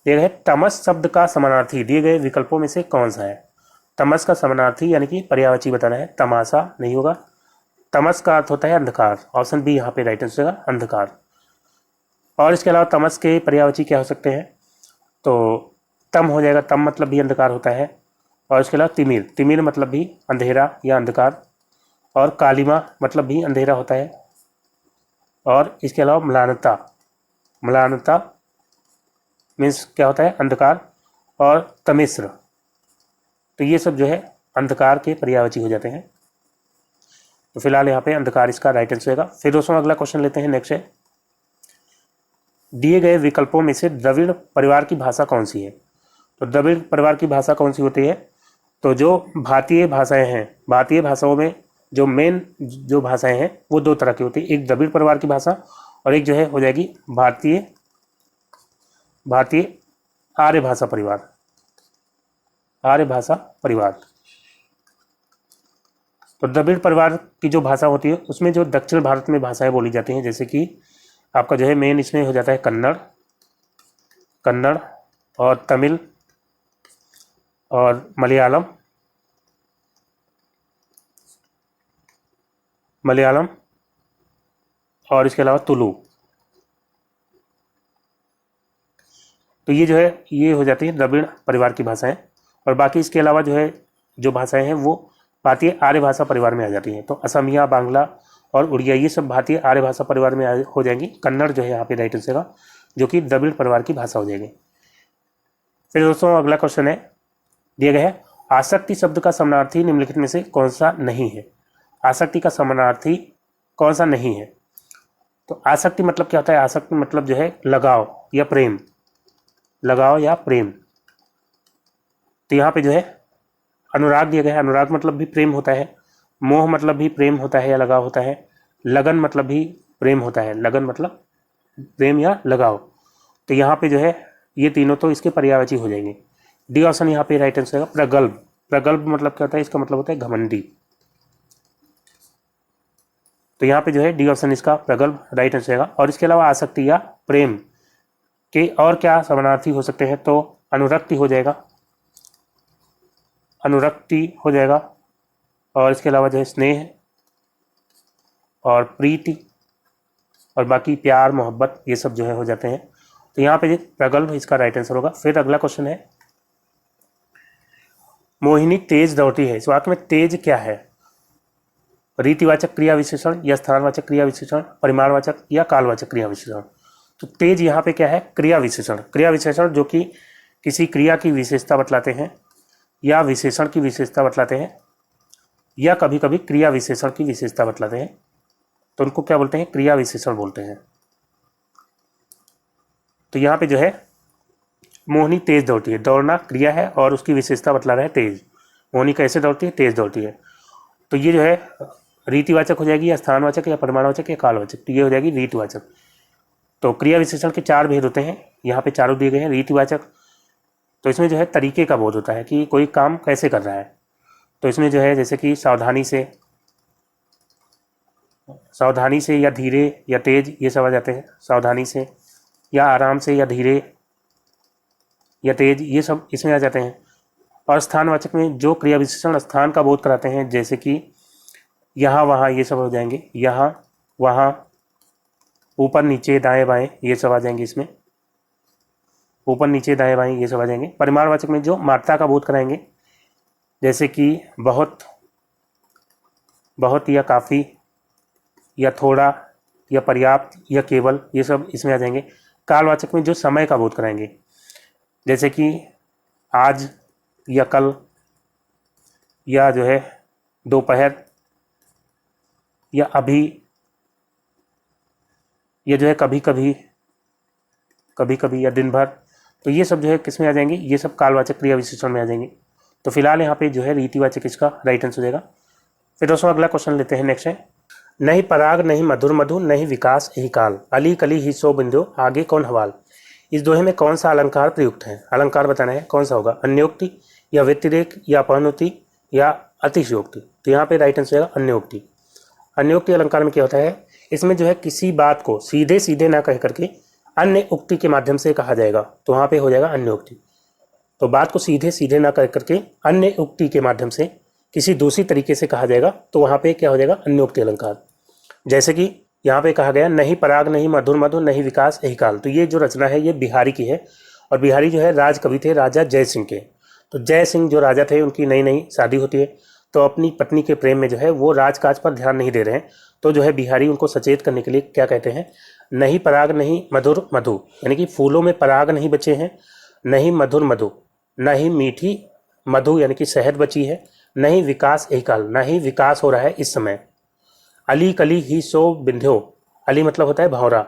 दिया गया है तमस शब्द का समानार्थी दिए गए विकल्पों में से कौन सा है। तमस का समानार्थी यानी कि पर्यायवाची बताना है। तमाशा नहीं होगा, तमस का अर्थ होता है अंधकार, ऑप्शन बी यहाँ पे राइट आंसर होगा, अंधकार। और इसके अलावा तमस के पर्यायवाची क्या हो सकते हैं, तो तम हो जाएगा, तम मतलब भी अंधकार होता है। और इसके अलावा तिमिर, तिमिर मतलब भी अंधेरा या अंधकार। और कालिमा मतलब भी अंधेरा होता है। और इसके अलावा म्लानता, म्लानता मीन्स क्या होता है, अंधकार। और तमिश्र, तो ये सब जो है अंधकार के पर्यायवाची हो जाते हैं। तो फिलहाल यहाँ पे अंधकार इसका राइट आंसर होगा। फिर दोस्तों अगला क्वेश्चन लेते हैं, नेक्स्ट है, दिए गए विकल्पों में से द्रविड़ परिवार की भाषा कौन सी है। तो द्रविड़ परिवार की भाषा कौन सी होती है, तो जो भारतीय भाषाएं हैं, भारतीय भाषाओं में जो मेन जो भाषाएं हैं वो दो तरह की होती है, एक द्रविड़ परिवार की भाषा और एक जो है हो जाएगी भारतीय आर्य भाषा परिवार, आर्य भाषा परिवार। तो द्रविड़ परिवार की जो भाषा होती है उसमें जो दक्षिण भारत में भाषाएं बोली जाती हैं, जैसे कि आपका जो है मेन इसमें हो जाता है कन्नड़, कन्नड़ और तमिल और मलयालम, मलयालम और इसके अलावा तुलु। तो ये जो है ये हो जाती है द्रविड़ परिवार की भाषाएं। और बाकी इसके अलावा जो है जो भाषाएं हैं वो भारतीय आर्य भाषा परिवार में आ जाती हैं। तो असमिया, बांग्ला और उड़िया ये सब भारतीय आर्य भाषा परिवार में हो जाएंगी। कन्नड़ जो है यहाँ पे राइट आंसर होगा, जो कि द्रविड़ परिवार की भाषा हो जाएगी। फिर दोस्तों अगला क्वेश्चन है, दिया गया है आसक्ति शब्द का समानार्थी निम्नलिखित में से कौन सा नहीं है। आसक्ति का समानार्थी कौन सा नहीं है, तो आसक्ति मतलब क्या होता है, आसक्ति मतलब जो है लगाव या प्रेम, लगाव या प्रेम। तो यहाँ पे जो है अनुराग दिया गया है, अनुराग मतलब भी प्रेम होता है, मोह मतलब भी प्रेम होता है या लगाव होता है, लगन मतलब भी प्रेम होता है, लगन मतलब प्रेम या लगाव। तो यहाँ पे जो है ये तीनों तो इसके पर्यायवाची हो जाएंगे। डी ऑप्शन यहाँ पे राइट आंसर है। प्रगल्भ, प्रगल्भ मतलब क्या होता है, इसका मतलब होता है घमंडी। तो यहाँ पे जो है डी ऑप्शन इसका प्रगल्भ राइट आंसर है। और इसके अलावा आसक्ति या प्रेम के और क्या समानार्थी हो सकते हैं, तो अनुरक्ति हो जाएगा, अनुरक्ति हो जाएगा। और इसके अलावा जो है स्नेह और प्रीति और बाकी प्यार मोहब्बत ये सब जो है हो जाते हैं। तो यहाँ पे प्रगल्भ इसका राइट आंसर होगा। फिर अगला क्वेश्चन है, मोहिनी तेज दौड़ती है, इस वाक्य में तेज क्या है, रीतिवाचक क्रिया विशेषण या स्थानवाचक क्रिया विशेषण, परिमाणवाचक या कालवाचक क्रिया विशेषण। तो तेज यहाँ पे क्या है, क्रिया विशेषण, क्रिया विशेषण जो कि किसी क्रिया की विशेषता बतलाते हैं या विशेषण की विशेषता बतलाते हैं या कभी कभी क्रिया विशेषण की विशेषता बतलाते हैं, तो उनको क्या बोलते हैं, क्रिया विशेषण बोलते हैं। तो यहाँ पे जो है मोहिनी तेज दौड़ती है, दौड़ना क्रिया है और उसकी विशेषता बतला रहा है तेज। मोहिनी कैसे दौड़ती है, तेज दौड़ती है। तो ये जो है रीतिवाचक हो जाएगी या स्थानवाचक या परिमाणवाचक या कालवाचक, तो ये हो जाएगी रीतिवाचक। तो क्रिया विशेषण के चार भेद होते हैं, यहाँ पे चारों दिए गए हैं। रीतिवाचक, तो इसमें जो है तरीके का बोध होता है कि कोई काम कैसे कर रहा है, तो इसमें जो है जैसे कि सावधानी से या धीरे या तेज ये सब आ जाते हैं, सावधानी से या आराम से या धीरे या तेज ये सब इसमें आ जाते हैं। और स्थानवाचक में जो क्रिया विशेषण स्थान का बोध कराते हैं, जैसे कि यहाँ वहाँ ये सब हो जाएंगे, यहाँ वहाँ ऊपर नीचे दाएं बाएं ये सब आ जाएंगे, इसमें ऊपर नीचे दाएं बाएं ये सब आ जाएंगे। परिमाणवाचक में जो मात्रा का बोध कराएंगे, जैसे कि बहुत, बहुत या काफ़ी या थोड़ा या पर्याप्त या केवल, ये सब इसमें आ जाएंगे। कालवाचक में जो समय का बोध कराएंगे, जैसे कि आज या कल या जो है दोपहर या अभी या जो है कभी कभी, कभी कभी या दिन भर, तो ये सब जो है किस में आ जाएंगे, ये सब कालवाचक क्रिया विशेषण में आ जाएंगे। तो फिलहाल यहाँ पे जो है रीतिवाचक इसका राइट आंसर हो जाएगा। फिर दोस्तों अगला क्वेश्चन लेते हैं, नेक्स्ट है, नहीं पराग नहीं मधुर मधु नहीं विकास यही काल, अली कली ही सो बिंदु आगे कौन हवाल। इस दोहे में कौन सा अलंकार प्रयुक्त है, अलंकार बताना है, कौन सा होगा, अन्योक्ति या व्यतिरेक या पौनोक्ति या अतिशयोक्ति। तो यहाँ पे राइट आंसर होगा अन्योक्ति। अन्योक्ति अलंकार में क्या होता है, इसमें जो है किसी बात को सीधे सीधे ना कह करके अन्य उक्ति के माध्यम से कहा जाएगा, तो वहाँ पे हो जाएगा अन्योक्ति। तो बात को सीधे सीधे ना कह करके अन्य उक्ति के माध्यम से किसी दूसरी तरीके से कहा जाएगा, तो वहाँ पे क्या हो जाएगा, अन्योक्ति अलंकार। जैसे कि यहाँ पे कहा गया नहीं पराग नहीं मधुर मधु नहीं विकास यही काल। तो ये जो रचना है ये बिहारी की है, और बिहारी जो है राज कवि थे राजा जय सिंह के। तो जय सिंह जो राजा थे उनकी नई नई शादी होती है, तो अपनी पत्नी के प्रेम में जो है वो राजकाज पर ध्यान नहीं दे रहे हैं, तो जो है बिहारी उनको सचेत करने के लिए क्या कहते हैं, नहीं पराग नहीं मधुर मधु, यानी कि फूलों में पराग नहीं बचे हैं, नहीं मधुर मधु, नहीं मीठी मधु यानी कि शहद बची है, नहीं विकास यही काल, नहीं विकास हो रहा है इस समय। अली कली ही सो बिंध्यो, अली मतलब होता है भंवरा,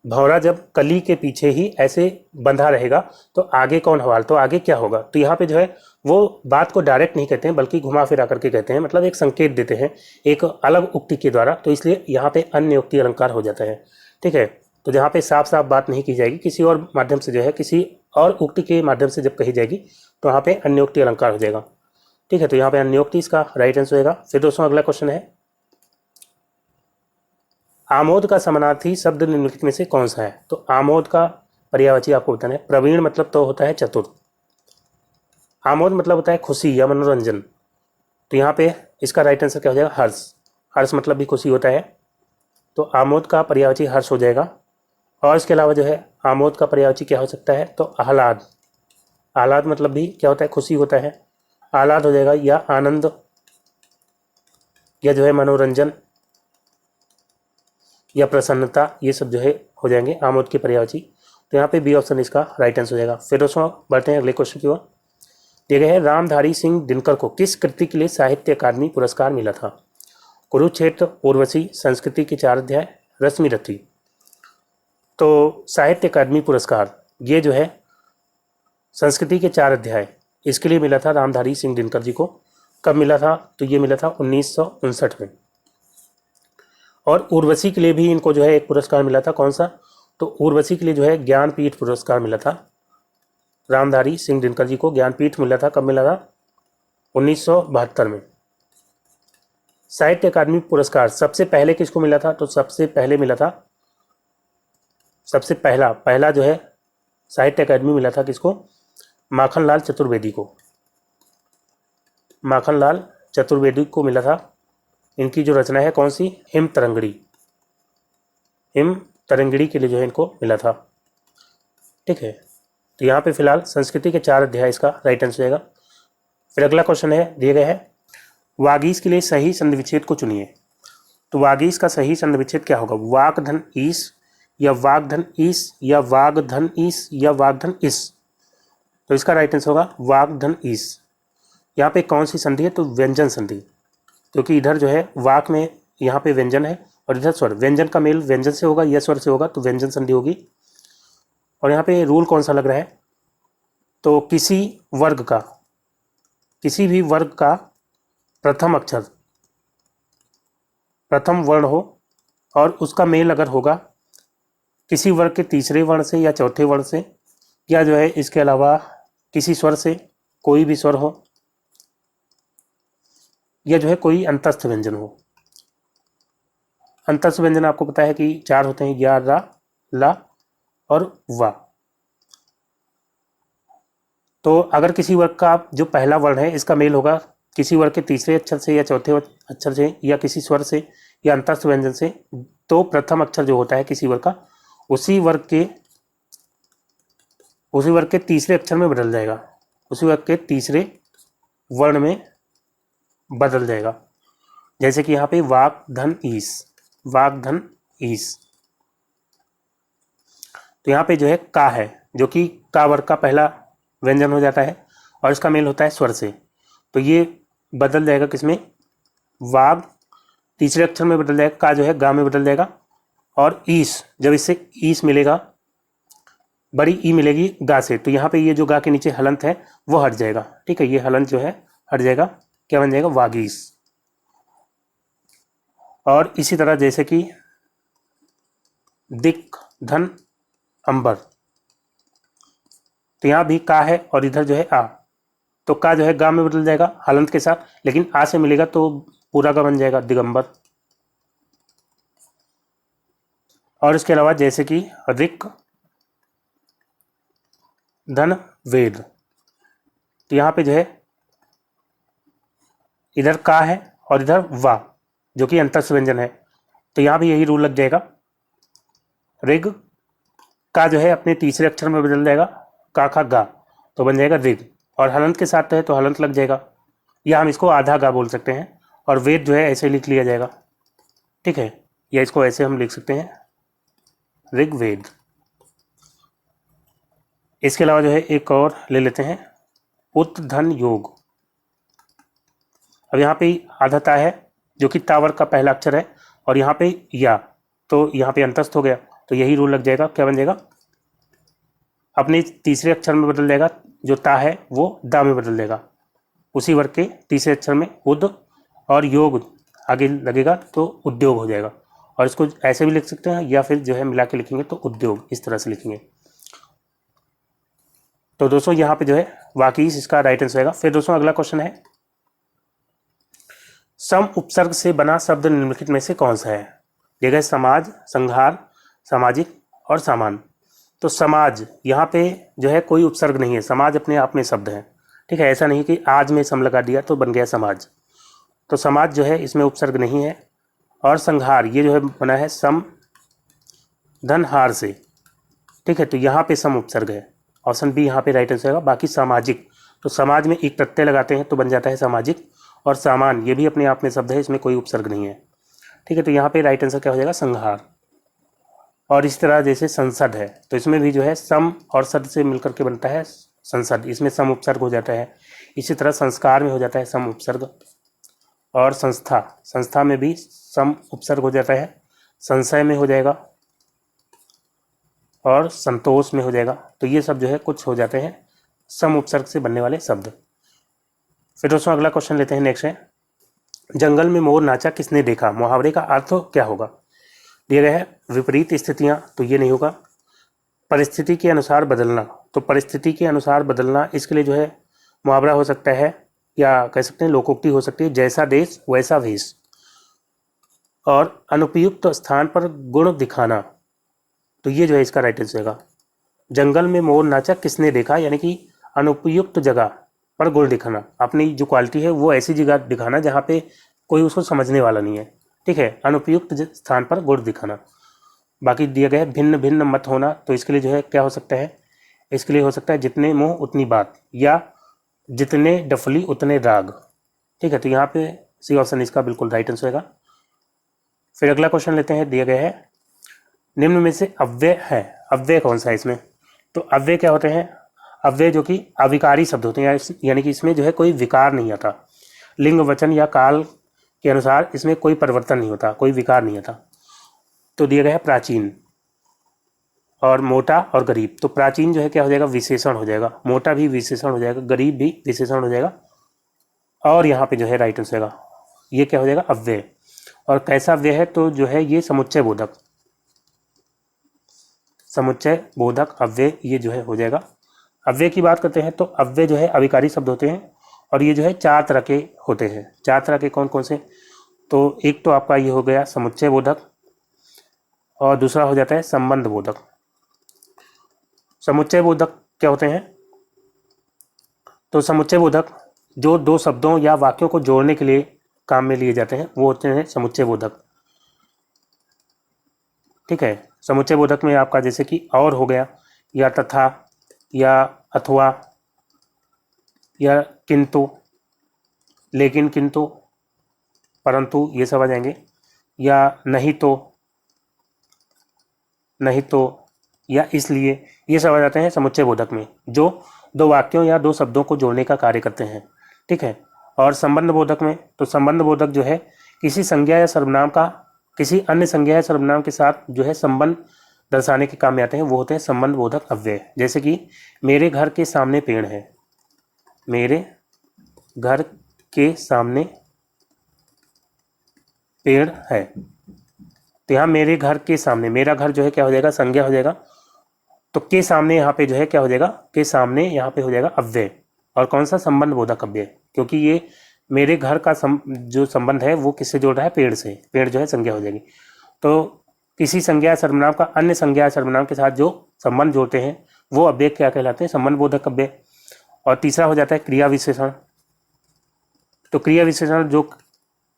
भंवरा जब कली के पीछे ही ऐसे बंधा रहेगा तो आगे कौन हवाल, तो आगे क्या होगा। तो यहाँ पे जो है वो बात को डायरेक्ट नहीं कहते हैं बल्कि घुमा फिरा करके कहते हैं, मतलब एक संकेत देते हैं एक अलग उक्ति के द्वारा, तो इसलिए यहाँ पे अन्य उक्ति अलंकार हो जाता है। ठीक है, तो जहाँ पे साफ साफ बात नहीं की जाएगी, किसी और माध्यम से जो है किसी और उक्ति के माध्यम से जब कही जाएगी तो वहाँ पे अन्य उक्ति अलंकार हो जाएगा। ठीक है, तो यहाँ पे अन्य उक्ति इसका राइट आंसर होगा। फिर दोस्तों अगला क्वेश्चन है, आमोद का समानार्थी शब्द निम्नलिखित में से कौन सा है। तो आमोद का पर्यायवाची आपको बताना है। प्रवीण मतलब तो होता है चतुर, आमोद मतलब होता है खुशी या मनोरंजन, तो यहाँ पे इसका राइट आंसर क्या हो जाएगा, हर्ष। हर्ष मतलब भी खुशी होता है, तो आमोद का पर्यायवाची हर्ष हो जाएगा। और इसके अलावा जो है आमोद का पर्यायवाची क्या हो सकता है, तो आह्लाद, आह्लाद मतलब भी क्या होता है, खुशी होता है, आह्लाद हो जाएगा, या आनंद, या जो है मनोरंजन या प्रसन्नता, ये सब जो है हो जाएंगे आमोद के पर्यायवाची। तो यहाँ पे बी ऑप्शन इसका राइट आंसर हो जाएगा। फिर दोस्तों बढ़ते हैं अगले क्वेश्चन की ओर। दिए गए हैं, रामधारी सिंह दिनकर को किस कृति के लिए साहित्य अकादमी पुरस्कार मिला था। कुरुक्षेत्र, उर्वशी, संस्कृति के 4 अध्याय, रश्मि रथी। तो साहित्य अकादमी पुरस्कार ये जो है संस्कृति के 4 अध्याय इसके लिए मिला था रामधारी सिंह दिनकर जी को। कब मिला था, तो ये मिला था 1959 में। और उर्वशी के लिए भी इनको जो है एक पुरस्कार मिला था, कौन सा, तो उर्वशी के लिए जो है ज्ञानपीठ पुरस्कार मिला था रामधारी सिंह दिनकर जी को। ज्ञानपीठ मिला था, कब मिला था, 1972 में। साहित्य अकादमी पुरस्कार सबसे पहले किसको मिला था, तो सबसे पहले मिला था, सबसे पहला जो है साहित्य अकादमी मिला था किसको, माखनलाल चतुर्वेदी को। माखनलाल चतुर्वेदी को मिला था। इनकी जो रचना है कौन सी, हिम तरंगड़ी, हिम तरंगड़ी के लिए जो है इनको मिला था। ठीक है, तो यहाँ पे फिलहाल संस्कृति के 4 अध्याय इसका राइट आंसर जाएगा। फिर अगला क्वेश्चन है, दिए गए है, वागीश के लिए सही संधि विच्छेद को चुनिए। तो वागीश का सही संधि विच्छेद क्या होगा, वागधन ईस या वागधन ईस या वागधन ईस या वागधन इस। तो इसका राइट आंसर होगा वागधन ईस। यहाँ पे कौन सी संधि है, तो व्यंजन संधि, क्योंकि इधर जो है वाक में यहाँ पे व्यंजन है और इधर स्वर, व्यंजन का मेल व्यंजन से होगा या स्वर से होगा, तो व्यंजन संधि होगी। और यहाँ पे रूल कौन सा लग रहा है, तो किसी वर्ग का, किसी भी वर्ग का प्रथम अक्षर, प्रथम वर्ण हो और उसका मेल अगर होगा किसी वर्ग के तीसरे वर्ण से या चौथे वर्ण से, या जो है इसके अलावा किसी स्वर से, कोई भी स्वर हो, या जो है कोई अंतस्थ व्यंजन हो। अंतस्थ व्यंजन आपको पता है कि 4 होते हैं, या, रा, ला और वा। तो अगर किसी वर्ग का जो पहला वर्ण है इसका मेल होगा किसी वर्ग के तीसरे अक्षर से या चौथे अक्षर से या किसी स्वर से या अंतस्थ व्यंजन से, तो प्रथम अक्षर जो होता है किसी वर्ग का उसी वर्ग के तीसरे अक्षर में बदल जाएगा, उसी वर्ग के तीसरे वर्ण में बदल जाएगा। जैसे कि यहाँ पे वाक धन ईस, वाक धन ईस। तो यहाँ पे जो है का है, जो कि का वर्ग का पहला व्यंजन हो जाता है और इसका मेल होता है स्वर से, तो ये बदल जाएगा किसमें, वाग तीसरे अक्षर में बदल जाएगा, का जो है गा में बदल जाएगा। और ईस, जब इससे ईस मिलेगा, बड़ी ई मिलेगी गा से, तो यहाँ पे ये जो गा के नीचे हलंत है वो हट जाएगा। ठीक है, ये हलंत जो है हट जाएगा, क्या बन जाएगा, वागीस। और इसी तरह जैसे कि दिक, धन, अंबर, तो यहाँ भी का है और इधर जो है आ, तो का जो है गा में बदल जाएगा हलंत के साथ, लेकिन आ से मिलेगा तो पूरा का बन जाएगा दिगंबर। और इसके अलावा जैसे कि ऋक, धन, वेद, तो यहाँ पे जो है इधर का है और इधर वा जो कि अंतस्थ व्यंजन है, तो यहाँ भी यही रूल लग जाएगा। ऋग का जो है अपने तीसरे अक्षर में बदल जाएगा का गा, तो बन जाएगा ऋग, और हलंत के साथ है तो हलंत लग जाएगा, या हम इसको आधा गा बोल सकते हैं। और वेद जो है ऐसे लिख लिया जाएगा, ठीक है, या इसको ऐसे हम लिख सकते हैं ऋग्वेद। इसके अलावा जो है एक और ले लेते हैं उत, धन, योग। अब यहाँ पे आधा ता है जो कि तावर का पहला अक्षर है, और यहाँ पे या, तो यहाँ पे अंतस्थ हो गया, तो यही रूल लग जाएगा, क्या बन जाएगा, अपने तीसरे अक्षर में बदल जाएगा, जो ता है वो दा में बदल जाएगा, उसी वर्ग के तीसरे अक्षर में उद, और योग आगे लगेगा तो उद्योग हो जाएगा। और इसको ऐसे भी लिख सकते हैं या फिर जो है मिला के लिखेंगे तो उद्योग, इस तरह से लिखेंगे। तो दोस्तों यहाँ पे जो है वाकई इसका राइट आंसर आएगा। फिर दोस्तों अगला क्वेश्चन है, सम उपसर्ग से बना शब्द निम्नलिखित में से कौन सा है। दिया गया समाज, संहार, सामाजिक और सामान। तो समाज, यहाँ पे जो है कोई उपसर्ग नहीं है, समाज अपने आप में शब्द है, ठीक है, ऐसा नहीं कि आज में सम लगा दिया तो बन गया समाज, तो समाज जो है इसमें उपसर्ग नहीं है। और संहार ये जो है बना है सम, धन, हार से, ठीक है, तो यहाँ पे सम उपसर्ग है, ऑप्शन बी यहाँ पे राइट आंसर होगा। बाकी सामाजिक, तो समाज में एक प्रत्यय लगाते हैं तो बन जाता है सामाजिक, और सामान ये भी अपने आप में शब्द है, इसमें कोई उपसर्ग नहीं है, ठीक है, तो यहाँ पे राइट आंसर क्या हो जाएगा, संहार। और इस तरह जैसे संसद है, तो इसमें भी जो है सम और सद से मिलकर के बनता है संसद, इसमें सम उपसर्ग हो जाता है। इसी तरह संस्कार में हो जाता है सम उपसर्ग, और संस्था, संस्था में भी सम उपसर्ग हो जाता है, संशय में हो जाएगा, और संतोष में हो जाएगा। तो ये सब जो है कुछ हो जाते हैं सम उपसर्ग से बनने वाले शब्द। फिर दोस्तों अगला क्वेश्चन लेते हैं, नेक्स्ट है, जंगल में मोर नाचा किसने देखा। मुहावरे का अर्थ क्या होगा। दिया गया है विपरीत स्थितियां, तो ये नहीं होगा। परिस्थिति के अनुसार बदलना, तो परिस्थिति के अनुसार बदलना, इसके लिए जो है मुहावरा हो सकता है, या कह सकते हैं लोकोक्ति हो सकती है, जैसा देश वैसा भेष। और अनुपयुक्त स्थान पर गुण दिखाना, तो ये जो है इसका राइट आंसर होगा। जंगल में मोर नाचा किसने देखा, यानी कि अनुपयुक्त जगह पर गुण दिखाना, अपनी जो क्वालिटी है वो ऐसी जगह दिखाना जहाँ पे कोई उसको समझने वाला नहीं है, ठीक है, अनुपयुक्त स्थान पर गुण दिखाना। बाकी दिया गया है भिन्न भिन्न मत होना, तो इसके लिए जो है क्या हो सकता है, इसके लिए हो सकता है जितने मुंह उतनी बात, या जितने डफली उतने राग, ठीक है, तो यहाँ पे सी ऑप्शन इसका बिल्कुल राइट आंसर होगा। फिर अगला क्वेश्चन लेते हैं, दिया गया है निम्न में से अव्यय है, अव्यय कौन सा है इसमें। तो अव्यय क्या होते हैं, अव्यय जो कि अविकारी शब्द होते हैं, यानी कि इसमें जो है कोई विकार नहीं आता, लिंग, वचन या काल के अनुसार इसमें कोई परिवर्तन नहीं होता, कोई विकार नहीं आता। तो दिया गया है प्राचीन, और मोटा और गरीब। तो प्राचीन जो है क्या हो जाएगा, विशेषण हो जाएगा, मोटा भी विशेषण हो जाएगा, गरीब भी विशेषण हो जाएगा, और यहाँ पे जो है राइट आंसर होगा, ये क्या हो जाएगा, अव्यय। और कैसा अव्यय है, तो जो है ये समुच्चय बोधक, समुच्चय बोधक अव्यय ये जो है हो जाएगा। अव्यय की बात करते हैं तो अव्यय जो है अविकारी शब्द होते हैं, और ये जो है चार तरह के होते हैं। चार तरह के कौन कौन से, तो एक तो आपका ये हो गया समुच्चय बोधक, और दूसरा हो जाता है संबंध बोधक। समुच्चय बोधक क्या होते हैं, तो समुच्चय बोधक जो दो शब्दों या वाक्यों को जोड़ने के लिए काम में लिए जाते हैं वो होते हैं समुच्चय बोधक, ठीक है। समुच्चय बोधक में आपका जैसे कि और हो गया, या तथा, या अथवा, या किंतु, लेकिन, किंतु, परंतु, ये सब आ जाएंगे, या नहीं तो, नहीं तो, या इसलिए, ये सब आ जाते हैं समुच्चय बोधक में, जो दो वाक्यों या दो शब्दों को जोड़ने का कार्य करते हैं, ठीक है। और संबंध बोधक में, तो संबंध बोधक जो है किसी संज्ञा या सर्वनाम का किसी अन्य संज्ञा या सर्वनाम के साथ जो है संबंध दर्शाने के काम में आते हैं, वो होते हैं संबंध बोधक अव्यय। जैसे कि मेरे घर के सामने पेड़ है, मेरे घर के सामने पेड़ है। तो यहाँ मेरे घर के सामने, मेरा घर जो है क्या हो जाएगा, संज्ञा हो जाएगा। तो के सामने यहाँ पे जो है क्या हो जाएगा, के सामने यहाँ पे हो जाएगा अव्यय। और कौन सा, संबंध बोधक अव्यय, क्योंकि ये मेरे घर का जो संबंध है वो किससे जोड़ रहा है, पेड़ से। पेड़ जो है संज्ञा हो जाएगी। तो किसी संज्ञा या सर्वनाम का अन्य संज्ञा या सर्वनाम के साथ जो संबंध जोड़ते हैं वो अव्यय क्या कहलाते हैं, संबंध बोधक अव्यय। और तीसरा हो जाता है क्रिया विशेषण। तो क्रिया विशेषण जो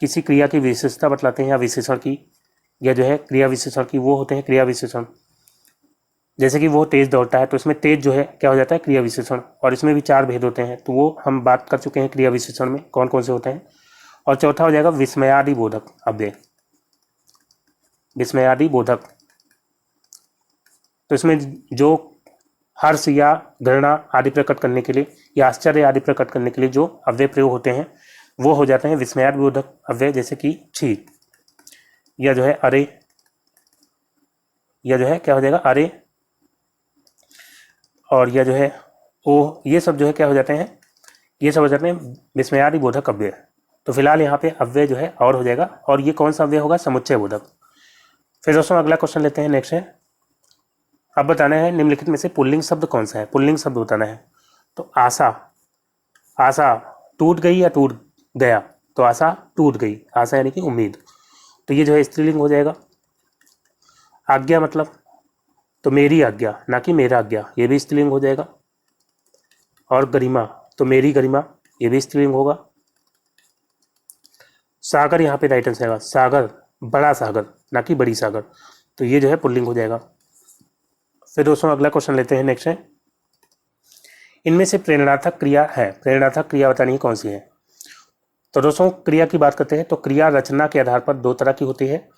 किसी क्रिया की विशेषता बतलाते हैं या विशेषण की, या जो है क्रिया विशेषण की, वो होते हैं क्रिया विशेषण। जैसे कि वो तेज दौड़ता है, तो इसमें तेज जो है क्या हो जाता है, क्रिया विशेषण। और इसमें भी 4 भेद होते हैं, तो वो हम बात कर चुके हैं क्रिया विशेषण में कौन कौन से होते हैं। और चौथा हो जाएगा विस्मयादि बोधक अव्यय, विस्मयादि बोधक। तो इसमें जो हर्ष या घृणा आदि प्रकट करने के लिए या आश्चर्य आदि प्रकट करने के लिए जो अव्यय प्रयोग होते हैं वो हो जाते हैं विस्मयादि बोधक अव्यय। जैसे कि छी, या जो है अरे, या जो है क्या हो जाएगा अरे, और या जो है ओ, ये सब जो है क्या हो जाते हैं, ये सब हो जाते हैं विस्मयादि बोधक अव्यय। तो फिलहाल यहाँ पे अव्यय जो है और हो जाएगा। और ये कौन सा अव्यय होगा, समुच्चय बोधक। फिर दोस्तों अगला क्वेश्चन लेते हैं, नेक्स्ट है। अब बताना है निम्नलिखित में से पुल्लिंग शब्द कौन सा है, पुल्लिंग शब्द बताना है। तो आशा, आशा टूट गई या टूट गया, तो आशा टूट गई, आशा यानी कि उम्मीद, तो ये जो है स्त्रीलिंग हो जाएगा। आज्ञा मतलब, तो मेरी आज्ञा ना कि मेरा आज्ञा, ये भी स्त्रीलिंग हो जाएगा। और गरिमा, तो मेरी गरिमा, ये भी स्त्रीलिंग होगा। सागर यहाँ पे राइट आंसर आएगा, सागर बड़ा सागर ना कि बड़ी सागर, तो ये जो है पुल्लिंग हो जाएगा। फिर दोस्तों अगला क्वेश्चन लेते हैं, नेक्स्ट है। इनमें से प्रेरणार्थक क्रिया है, प्रेरणार्थक क्रिया बतानी है कौन सी है। तो दोस्तों क्रिया की बात करते हैं तो क्रिया रचना के आधार पर 2 तरह की होती है।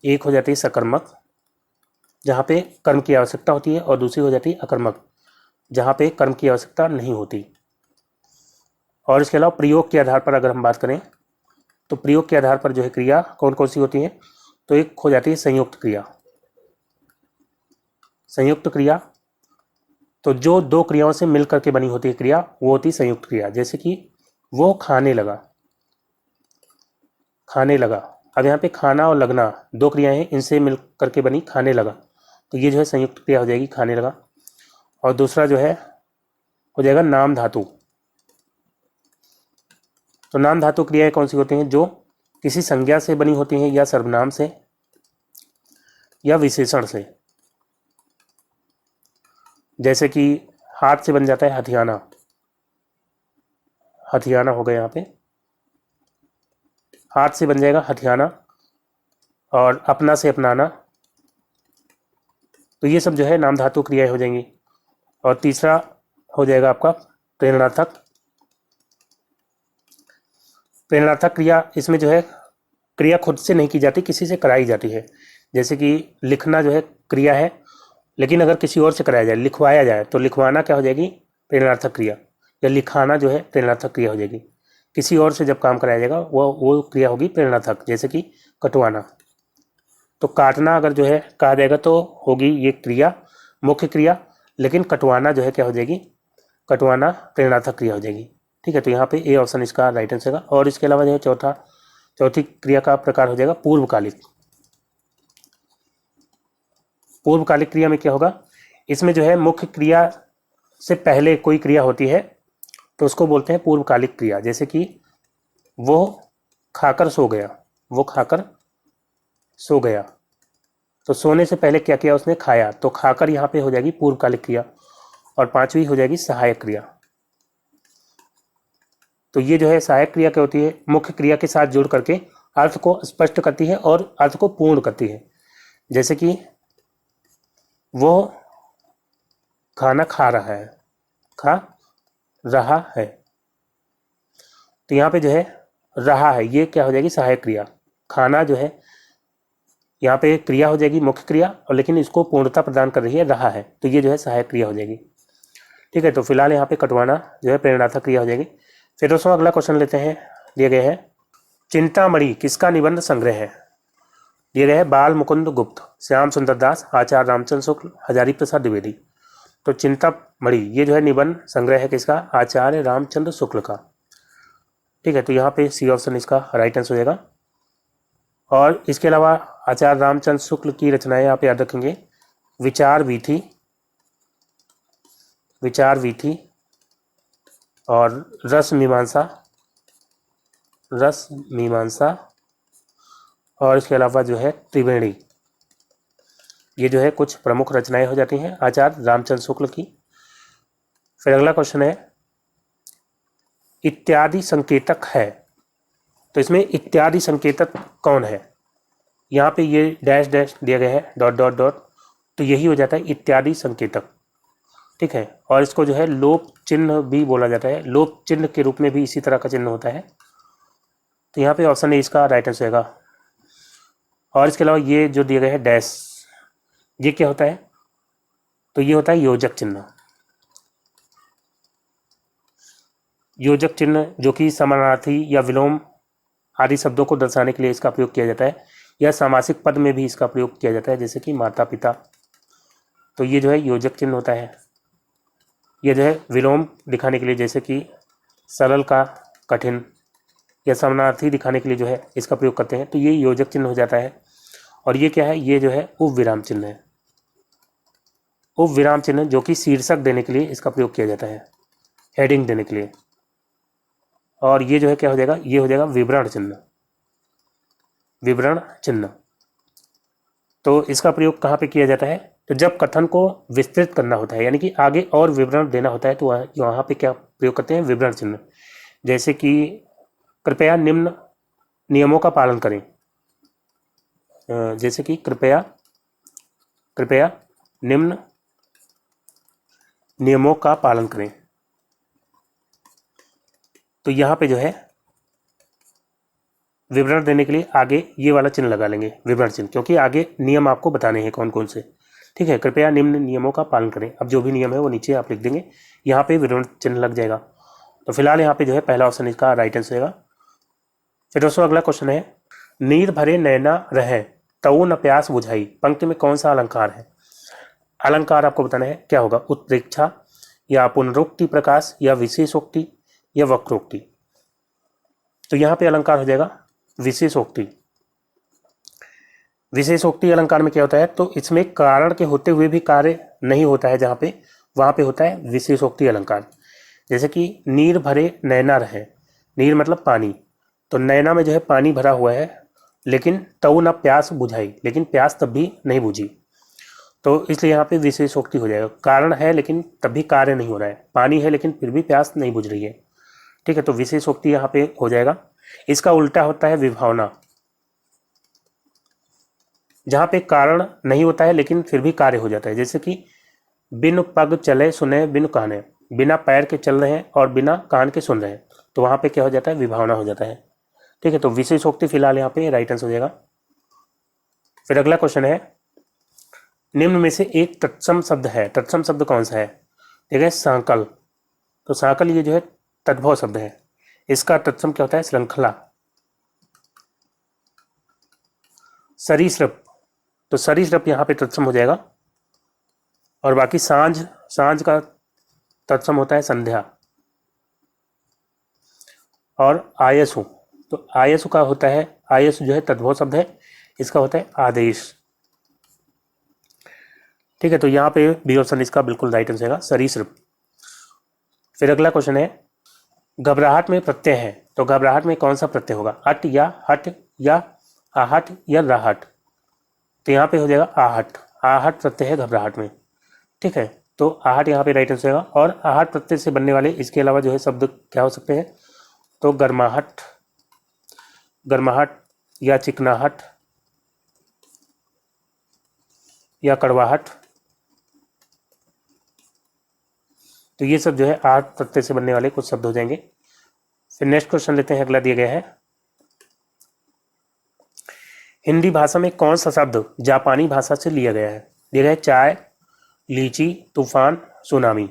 एक हो जाती है सकर्मक, जहाँ पे कर्म की आवश्यकता होती है, और दूसरी हो जाती है अकर्मक, जहाँ पे कर्म की आवश्यकता नहीं होती। और इसके अलावा प्रयोग के आधार पर अगर हम बात करें तो प्रयोग के आधार पर जो है क्रिया कौन कौन सी होती है। तो एक हो जाती है संयुक्त क्रिया, संयुक्त क्रिया, तो जो 2 क्रियाओं से मिल करके बनी होती है क्रिया वो होती है संयुक्त क्रिया। जैसे कि वो खाने लगा, खाने लगा। अब यहाँ पे खाना और लगना 2 क्रियाएं हैं, इनसे मिल करके बनी खाने लगा, तो ये जो है संयुक्त क्रिया हो जाएगी, खाने लगा। और दूसरा जो है हो जाएगा नाम धातु। तो नाम धातु क्रियाएं कौन सी होती हैं, जो किसी संज्ञा से बनी होती हैं, या सर्वनाम से, या विशेषण से। जैसे कि हाथ से बन जाता है हथियाना, हथियाना हो गया यहाँ पे, हाथ से बन जाएगा हथियाना। और अपना से अपनाना, तो ये सब जो है नाम धातु क्रियाएं हो जाएंगी। और तीसरा हो जाएगा आपका प्रेरणार्थक, प्रेरणार्थक क्रिया, इसमें जो है क्रिया खुद से नहीं की जाती, किसी से कराई जाती है। जैसे कि लिखना जो है क्रिया है, लेकिन अगर किसी और से कराया जाए, लिखवाया जाए, तो लिखवाना क्या हो जाएगी, प्रेरणार्थक क्रिया। या लिखाना जो है प्रेरणार्थक क्रिया हो जाएगी। किसी और से जब काम कराया जाएगा वो क्रिया होगी प्रेरणार्थक। जैसे कि कटवाना, तो काटना अगर जो है कहा जाएगा तो होगी ये क्रिया, मुख्य क्रिया। लेकिन कटवाना जो है क्या हो जाएगी, कटवाना प्रेरणार्थक क्रिया हो जाएगी। ठीक है, तो यहाँ पे ए ऑप्शन इसका राइट आंसर होगा। और इसके अलावा जो है चौथी क्रिया का प्रकार हो जाएगा पूर्वकालिक। पूर्वकालिक क्रिया में क्या होगा, इसमें जो है मुख्य क्रिया से पहले कोई क्रिया होती है तो उसको बोलते हैं पूर्वकालिक क्रिया। जैसे कि वो खाकर सो गया, वो खाकर सो गया, तो सोने से पहले क्या किया उसने, खाया, तो खाकर यहाँ पे हो जाएगी पूर्वकालिक क्रिया। और 5वीं हो जाएगी सहायक क्रिया। तो ये जो है सहायक क्रिया क्या होती है, मुख्य क्रिया के साथ जोड़ करके अर्थ को स्पष्ट करती है और अर्थ को पूर्ण करती है। जैसे कि वो खाना खा रहा है, खा रहा है, तो यहाँ पे जो है रहा है, ये क्या हो जाएगी सहायक क्रिया। खाना जो है यहाँ पे क्रिया हो जाएगी मुख्य क्रिया, और लेकिन इसको पूर्णता प्रदान कर रही है रहा है, तो ये जो है सहायक क्रिया हो जाएगी। ठीक है, तो फिलहाल यहाँ पे कटवाना जो है प्रेरणार्थक क्रिया हो जाएगी। फिर दोस्तों अगला क्वेश्चन लेते हैं, दिए गए हैं चिंतामणि किसका निबंध संग्रह है। दिए गए हैं बाल मुकुंद गुप्त, श्याम सुंदर दास, आचार्य रामचंद्र शुक्ल, हजारी प्रसाद द्विवेदी। तो चिंतामणि ये जो है निबंध संग्रह है किसका, आचार्य रामचंद्र शुक्ल का। ठीक है, तो यहाँ पे सी ऑप्शन इसका राइट आंसर हो जाएगा। और इसके अलावा आचार्य रामचंद्र शुक्ल की रचनाएं आप याद रखेंगे, विचार वीथी, विचार वीथी और रस मीमांसा, रस मीमांसा, और इसके अलावा जो है त्रिवेणी। ये जो है कुछ प्रमुख रचनाएं हो जाती हैं आचार्य रामचंद्र शुक्ल की। फिर अगला क्वेश्चन है, इत्यादि संकेतक है, तो इसमें इत्यादि संकेतक कौन है? यहाँ पे ये डैश डैश दिया गया है, डॉट डॉट डॉट, तो यही हो जाता है इत्यादि संकेतक। ठीक है, और इसको जो है लोप चिन्ह भी बोला जाता है, लोप चिन्ह के रूप में भी इसी तरह का चिन्ह होता है। तो यहाँ पे ऑप्शन ए इसका राइट आंसर होगा। और इसके अलावा ये जो दिया गया है डैश, ये क्या होता है? तो ये होता है योजक चिन्ह। योजक चिन्ह जो कि समानार्थी या विलोम आदि शब्दों को दर्शाने के लिए इसका प्रयोग किया जाता है, या सामासिक पद में भी इसका प्रयोग किया जाता है, जैसे कि माता पिता। तो ये जो है योजक चिन्ह होता है। ये जो है विलोम दिखाने के लिए, जैसे कि सरल का कठिन, या समानार्थी दिखाने के लिए जो है इसका प्रयोग करते हैं, तो ये योजक चिन्ह हो जाता है। और ये क्या है? ये जो है उपविराम चिन्ह है। उपविराम चिन्ह जो कि शीर्षक देने के लिए इसका प्रयोग किया जाता है, हेडिंग देने के लिए। और ये जो है क्या हो जाएगा? ये हो जाएगा विवरण चिन्ह, विवरण चिन्ह। तो इसका प्रयोग कहाँ पे किया जाता है? तो जब कथन को विस्तृत करना होता है, यानी कि आगे और विवरण देना होता है, तो वहाँ पे क्या प्रयोग करते हैं? विवरण चिन्ह। जैसे कि कृपया निम्न नियमों का पालन करें, जैसे कि कृपया निम्न नियमों का पालन करें। तो यहाँ पे जो है विवरण देने के लिए आगे ये वाला चिन्ह लगा लेंगे, विवरण चिन्ह, क्योंकि आगे नियम आपको बताने हैं कौन कौन से। ठीक है, कृपया निम्न नियमों का पालन करें। अब जो भी नियम है वो नीचे आप लिख देंगे, यहाँ पे विवरण चिन्ह लग जाएगा। तो फिलहाल यहाँ पे जो है पहला ऑप्शन इसका राइट आंसर होगा। फिर दोस्तों अगला क्वेश्चन है, नीर भरे नैना रहे तऊ न प्यास बुझाई, पंक्ति में कौन सा अलंकार है? अलंकार आपको बताना है क्या होगा? उत्प्रेक्षा, या पुनरुक्ति प्रकाश, या विशेषोक्ति, या वक्रोक्ति। तो यहाँ पे अलंकार हो जाएगा विशेषोक्ति। विशेषोक्ति अलंकार में क्या होता है? तो इसमें कारण के होते हुए भी कार्य नहीं होता है, जहाँ पे वहाँ पे होता है विशेषोक्ति अलंकार। जैसे कि नीर भरे नैना रहे, नीर मतलब पानी, तो नैना में जो है पानी भरा हुआ है, लेकिन तऊ न प्यास बुझाई, लेकिन प्यास तब भी नहीं बुझी। तो इसलिए यहाँ पे विशेषोक्ति हो जाएगा। कारण है लेकिन तब भी कार्य नहीं हो रहा है, पानी है लेकिन फिर भी प्यास नहीं बुझ रही है। ठीक है, तो विशेषोक्ति यहाँ पे हो जाएगा। इसका उल्टा होता है विभावना, जहाँ पे कारण नहीं होता है लेकिन फिर भी कार्य हो जाता है। जैसे कि बिन पग चले सुने बिन काने, बिना पैर के चल रहे हैं और बिना कान के सुन रहे हैं, तो वहाँ पे क्या हो जाता है? विभावना हो जाता है। ठीक है, तो विशेषोक्ति फिलहाल यहाँ पे राइट आंसर हो जाएगा। फिर अगला क्वेश्चन है, निम्न में से एक तत्सम शब्द है, तत्सम शब्द कौन सा है? ठीक है, सांकल। तो सांकल ये जो है तद्भव शब्द है, इसका तत्सम क्या होता है? श्रृंखला। सरीसृप, तो सरीसृप यहाँ पे तत्सम हो जाएगा। और बाकी सांझ, सांझ का तत्सम होता है संध्या। और आयसु, तो आयसु का होता है, आयसु जो है तद्भव शब्द है, इसका होता है आदेश। ठीक है, तो यहाँ पे बी ऑप्शन इसका बिल्कुल राइट आंसर है, सरीसृप। फिर अगला क्वेश्चन है, घबराहट में प्रत्यय है, तो घबराहट में कौन सा प्रत्यय होगा? अट या हट या आहट या राहट? तो यहाँ पे हो जाएगा आहट, आहट प्रत्यय है घबराहट में। ठीक है, तो आहट यहाँ पे राइट आंसर होगा। और आहट प्रत्यय से बनने वाले इसके अलावा जो है शब्द क्या हो सकते हैं? तो गर्माहट, गर्माहट या चिकनाहट या कड़वाहट। तो ये सब जो है आहट प्रत्यय से बनने वाले कुछ शब्द हो जाएंगे। फिर नेक्स्ट क्वेश्चन लेते हैं, अगला दिया गया है, हिंदी भाषा में कौन सा शब्द जापानी भाषा से लिया गया है? दिया गया है चाय, लीची, तूफान, सुनामी।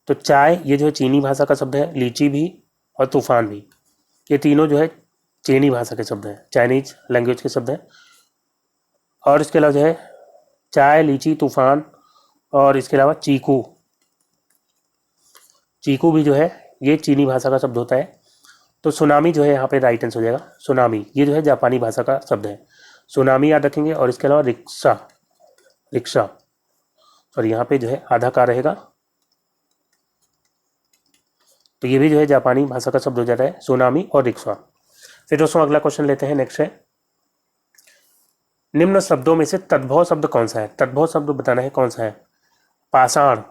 तो चाय ये जो है चीनी भाषा का शब्द है, लीची भी और तूफान भी, ये तीनों जो है चीनी भाषा के शब्द हैं, चाइनीज लैंग्वेज के शब्द हैं। और इसके अलावा जो है चाय, लीची, तूफान और इसके अलावा चीकू, चीकू भी जो है ये चीनी भाषा का शब्द होता है। तो सुनामी जो है यहाँ पे राइट आंसर हो जाएगा। सुनामी ये जो है जापानी भाषा का शब्द है, सुनामी याद रखेंगे। और इसके अलावा रिक्शा, रिक्शा और यहाँ पे जो है आधा का रहेगा, तो ये भी जो है जापानी भाषा का शब्द हो जाता है, सुनामी और रिक्शा। फिर दोस्तों अगला क्वेश्चन लेते हैं, नेक्स्ट है, निम्न शब्दों में से तद्भव शब्द कौन सा है? तद्भव शब्द बताना है कौन सा है। पाषाण,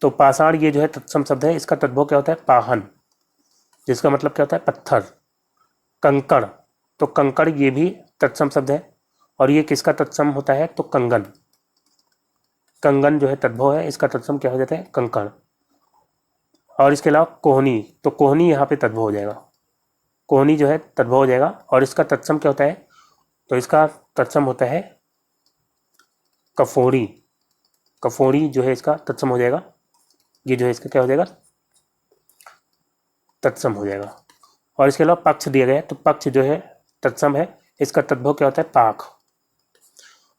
तो पाषाण ये जो है तत्सम शब्द है, इसका तद्भव क्या होता है? पाहन, जिसका मतलब क्या होता है? पत्थर। कंकड़, तो कंकड़ ये भी तत्सम शब्द है, और ये किसका तत्सम होता है? तो कंगन, कंगन जो है तद्भव है, इसका तत्सम क्या हो जाता है? कंकड़। और इसके अलावा कोहनी, तो कोहनी यहाँ पे तद्भव हो जाएगा, कोहनी जो है तद्भव हो जाएगा। और इसका तत्सम क्या होता है? तो इसका तत्सम होता है कफोड़ी, कफोड़ी जो है इसका तत्सम हो जाएगा, ये जो है इसका क्या हो जाएगा? तत्सम हो जाएगा। और इसके अलावा पक्ष दिया गया है, तो पक्ष जो है तत्सम है, इसका तद्भव क्या होता है? पाक।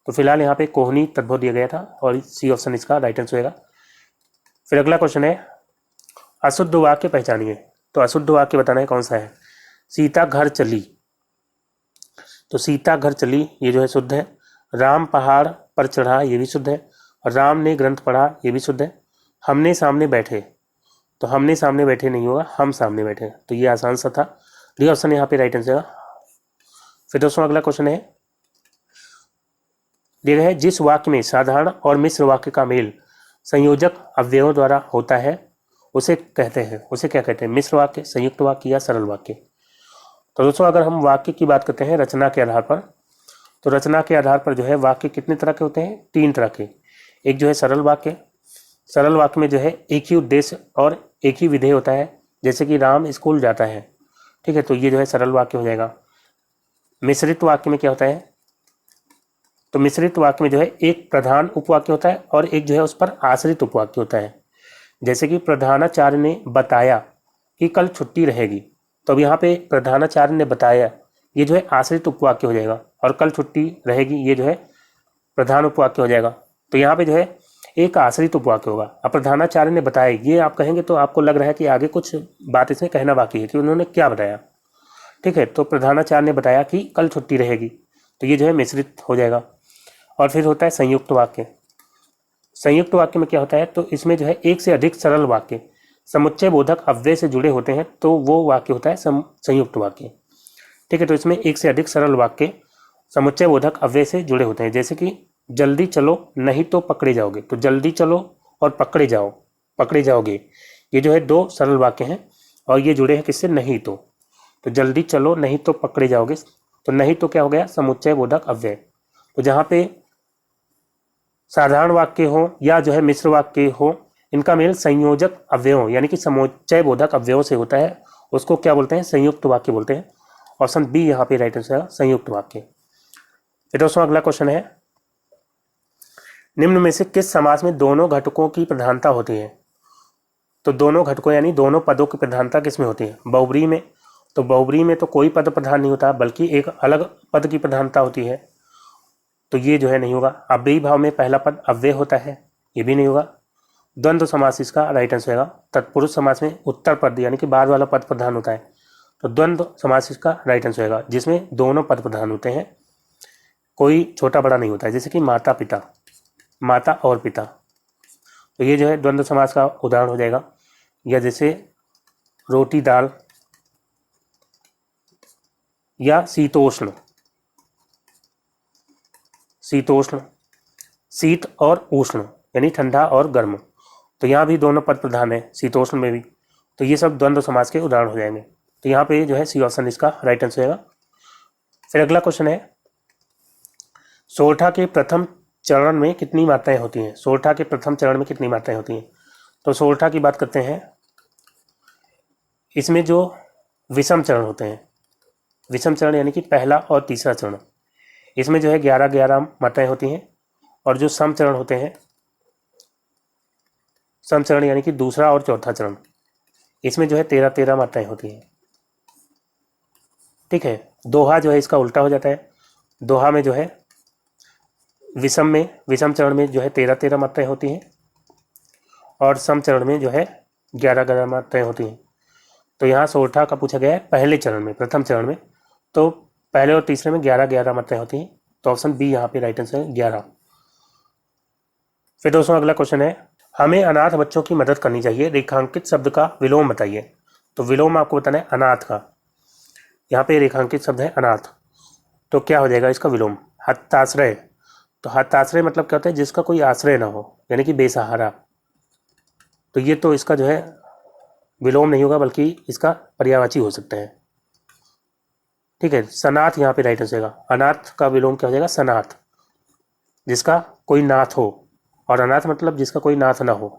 तो फिलहाल यहाँ पे कोहनी तद्भव दिया गया था, और सी ऑप्शन इसका राइट आंसर होगा। फिर अगला क्वेश्चन है, अशुद्ध वाक्य पहचानिए। तो अशुद्ध वाक्य बताना है कौन सा है। सीता घर चली, तो सीता घर चली ये जो है शुद्ध है। राम पहाड़ पर चढ़ा, ये भी शुद्ध है। और राम ने ग्रंथ पढ़ा, ये भी शुद्ध है। हमने सामने बैठे, तो हमने सामने बैठे नहीं होगा, हम सामने बैठे, तो ये आसान सा था। डी ऑप्शन यहाँ पे राइट आंसर है। फिर दोस्तों अगला क्वेश्चन है, दिया गया है, जिस वाक्य में साधारण और मिश्र वाक्य का मेल संयोजक अवयवों द्वारा होता है उसे कहते हैं, उसे क्या कहते हैं? मिश्र वाक्य, संयुक्त वाक्य या सरल वाक्य। तो दोस्तों अगर हम वाक्य की बात करते हैं रचना के आधार पर, तो रचना के आधार पर जो है वाक्य कितने तरह के होते हैं? 3 तरह के। एक जो है सरल वाक्य, सरल वाक्य में जो है एक ही उद्देश्य और एक ही विधेय होता है, जैसे कि राम स्कूल जाता है, ठीक है, तो ये जो है सरल वाक्य हो जाएगा। मिश्रित वाक्य में क्या होता है? तो मिश्रित वाक्य में जो है एक प्रधान उपवाक्य होता है और एक जो है उस पर आश्रित उपवाक्य होता है। जैसे कि प्रधानाचार्य ने बताया कि कल छुट्टी रहेगी, तो अब यहाँ पे प्रधानाचार्य ने बताया, ये जो है आश्रित उपवाक्य हो जाएगा, और कल छुट्टी रहेगी ये जो है प्रधान उपवाक्य हो जाएगा। तो यहाँ पे जो है एक आश्रित उपवाक्य होगा। अब प्रधानाचार्य ने बताया, ये आप कहेंगे तो आपको लग रहा है कि आगे कुछ बात इसमें कहना बाकी है कि उन्होंने क्या बताया, ठीक है। तो प्रधानाचार्य ने बताया कि कल छुट्टी रहेगी, तो ये जो है मिश्रित हो जाएगा। और फिर होता है संयुक्त वाक्य। संयुक्त वाक्य में क्या होता है? तो इसमें जो है एक से अधिक सरल वाक्य समुच्चय बोधक अव्यय से जुड़े होते हैं, तो वो वाक्य होता है संयुक्त वाक्य, ठीक है। तो इसमें एक से अधिक सरल वाक्य समुच्चय बोधक अव्यय से जुड़े होते हैं, जैसे कि जल्दी चलो नहीं तो पकड़े जाओगे, तो जल्दी चलो और पकड़े जाओ, पकड़े जाओगे, ये जो है 2 सरल वाक्य हैं, और ये जुड़े हैं किससे? नहीं तो जल्दी चलो नहीं तो पकड़े जाओगे, तो नहीं तो क्या हो गया? समुच्चय बोधक अव्यय। तो जहाँ पे साधारण वाक्य हो या जो है मिश्र वाक्य हो, इनका मेल संयोजक अवयवों यानी कि समुच्चय बोधक अवयवों से होता है, उसको क्या बोलते हैं? संयुक्त वाक्य बोलते हैं। ऑप्शन बी यहाँ पे राइट आंसर है, संयुक्त वाक्य। फिर दोस्तों अगला क्वेश्चन है, निम्न में से किस समास में दोनों घटकों की प्रधानता होती है? तो दोनों घटकों यानी दोनों पदों की प्रधानता किसमें होती है? बहुब्री में। तो बहुब्री में तो कोई पद प्रधान नहीं होता, बल्कि एक अलग पद की प्रधानता होती है, तो ये जो है नहीं होगा। अव्ययी भाव में पहला पद अव्यय होता है, ये भी नहीं होगा। द्वंद्व समास इसका राइट आंसर होगा। तत्पुरुष समास में उत्तर पद यानी कि बाद वाला पद प्रधान होता है, तो द्वंद्व समास इसका राइट आंसर होगा, जिसमें दोनों पद प्रधान होते हैं, कोई छोटा बड़ा नहीं होता है, जैसे कि माता पिता, माता और पिता, तो ये जो है द्वंद्व समास का उदाहरण हो जाएगा। या जैसे रोटी दाल या शीतोष्ण, शीतोष्ण, शीत और उष्ण यानी ठंडा और गर्म, तो यहाँ भी दोनों पद प्रधान है, शीतोष्ण में भी, तो ये सब द्वंद्व समास के उदाहरण हो जाएंगे। तो यहाँ पे जो है सी ऑप्शन इसका राइट आंसर होगा। फिर अगला क्वेश्चन है, सोरठा के प्रथम चरण में कितनी मात्राएं होती हैं? सोरठा के प्रथम चरण में कितनी मात्राएं होती हैं? तो सोरठा की बात करते हैं, इसमें जो विषम चरण होते हैं, विषम चरण यानी कि पहला और तीसरा चरण, इसमें जो है 11-11 मात्राएं होती हैं, और जो सम चरण होते हैं, सम चरण यानी कि दूसरा और चौथा चरण, इसमें जो है 13-13 मात्राएं होती हैं, ठीक है। दोहा जो है इसका उल्टा हो जाता है, दोहा में जो है विषम चरण में जो है 13-13 मात्राएं होती हैं, और सम चरण में जो है 11-11 मात्राएं होती हैं। तो यहाँ सोरठा का पूछा गया है पहले चरण में, प्रथम चरण में। तो पहले और तीसरे में 11-11 मात्राएं होती हैं। तो ऑप्शन बी यहाँ पे राइट आंसर है 11। फिर दोस्तों अगला क्वेश्चन है, हमें अनाथ बच्चों की मदद करनी चाहिए, रेखांकित शब्द का विलोम बताइए। तो विलोम आपको बताना है अनाथ का। यहाँ पे रेखांकित शब्द है अनाथ, तो क्या हो जाएगा इसका विलोम? हताश्रय। तो हताश्रय मतलब क्या होता है? जिसका कोई आश्रय ना हो, यानी कि बेसहारा। तो ये तो इसका जो है विलोम नहीं होगा, बल्कि इसका पर्यायवाची हो सकता है। ठीक है, सनाथ यहाँ पे राइट आंसर होगा। अनाथ का विलोम क्या हो जाएगा? सनाथ, जिसका कोई नाथ हो। और अनाथ मतलब जिसका कोई नाथ ना हो।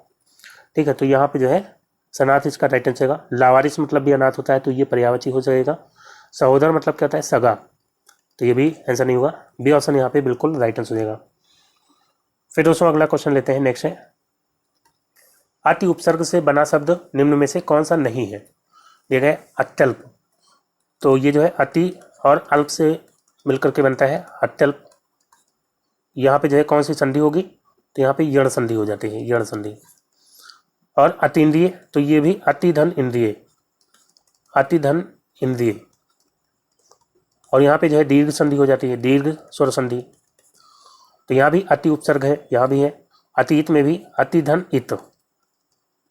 ठीक है, तो यहाँ पे जो है सनाथ इसका राइट आंसर होगा। लावारिस मतलब भी अनाथ होता है, तो ये पर्यायवाची हो जाएगा। सहोदर मतलब क्या होता है? सगा, तो ये भी आंसर नहीं होगा। बी ऑप्शन यहाँ पे बिल्कुल राइट आंसर हो जाएगा। फिर दोस्तों अगला क्वेश्चन लेते हैं, नेक्स्ट है, अति उपसर्ग से बना शब्द निम्न में से कौन सा नहीं है? देखा है अत्यल्प। तो ये जो है अति और अल्प से मिलकर के बनता है अत्यल्प। यहाँ पे जो है कौन सी संधि होगी? तो यहाँ पे यण संधि हो जाती है, यण संधि। और अतीन्द्रिय, तो ये भी अति धन इंद्रिय, अति धन इंद्रिय। और यहाँ पे जो है दीर्घ संधि हो जाती है, दीर्घ स्वर संधि। तो यहाँ भी अति उपसर्ग है, यहाँ भी है। अतीत में भी अति धन इत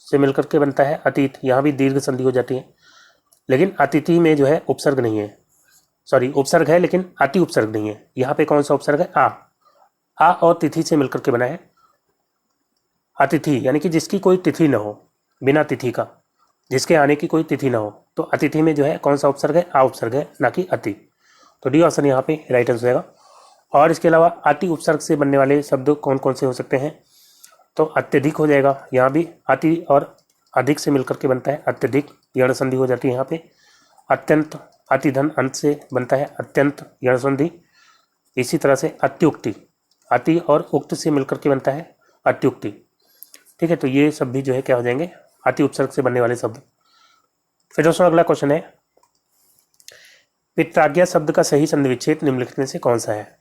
से मिलकर के बनता है अतीत, यहाँ भी दीर्घ संधि हो जाती है। लेकिन अतिथि में जो है उपसर्ग नहीं है, सॉरी उपसर्ग है लेकिन अति उपसर्ग नहीं है। यहाँ पे कौन सा उपसर्ग है? आ और तिथि से मिलकर के बना है अतिथि, यानी कि जिसकी कोई तिथि न हो, बिना तिथि का, जिसके आने की कोई तिथि न हो। तो अतिथि में जो है कौन सा उपसर्ग है? आ उपसर्ग है, ना कि अति। तो डी ऑप्शन यहाँ पे राइट आंसर रहेगा। और इसके अलावा अति उपसर्ग से बनने वाले शब्द कौन कौन से हो सकते हैं? तो अत्यधिक हो जाएगा, यहाँ भी अति और अधिक से मिलकर के बनता है अत्यधिक, यण संधि हो जाती है यहाँ पे। अत्यंत, अति धन अंत से बनता है अत्यंत, यण संधि। इसी तरह से अत्युक्ति, अति और उक्त से मिलकर के बनता है अत्युक्ति। ठीक है, तो ये सब भी जो है क्या हो जाएंगे? अति उपसर्ग से बनने वाले शब्द। फिर दोस्तों अगला क्वेश्चन है, पित्राज्ञा शब्द का सही संधि विच्छेद निम्नलिखित में से कौन सा है?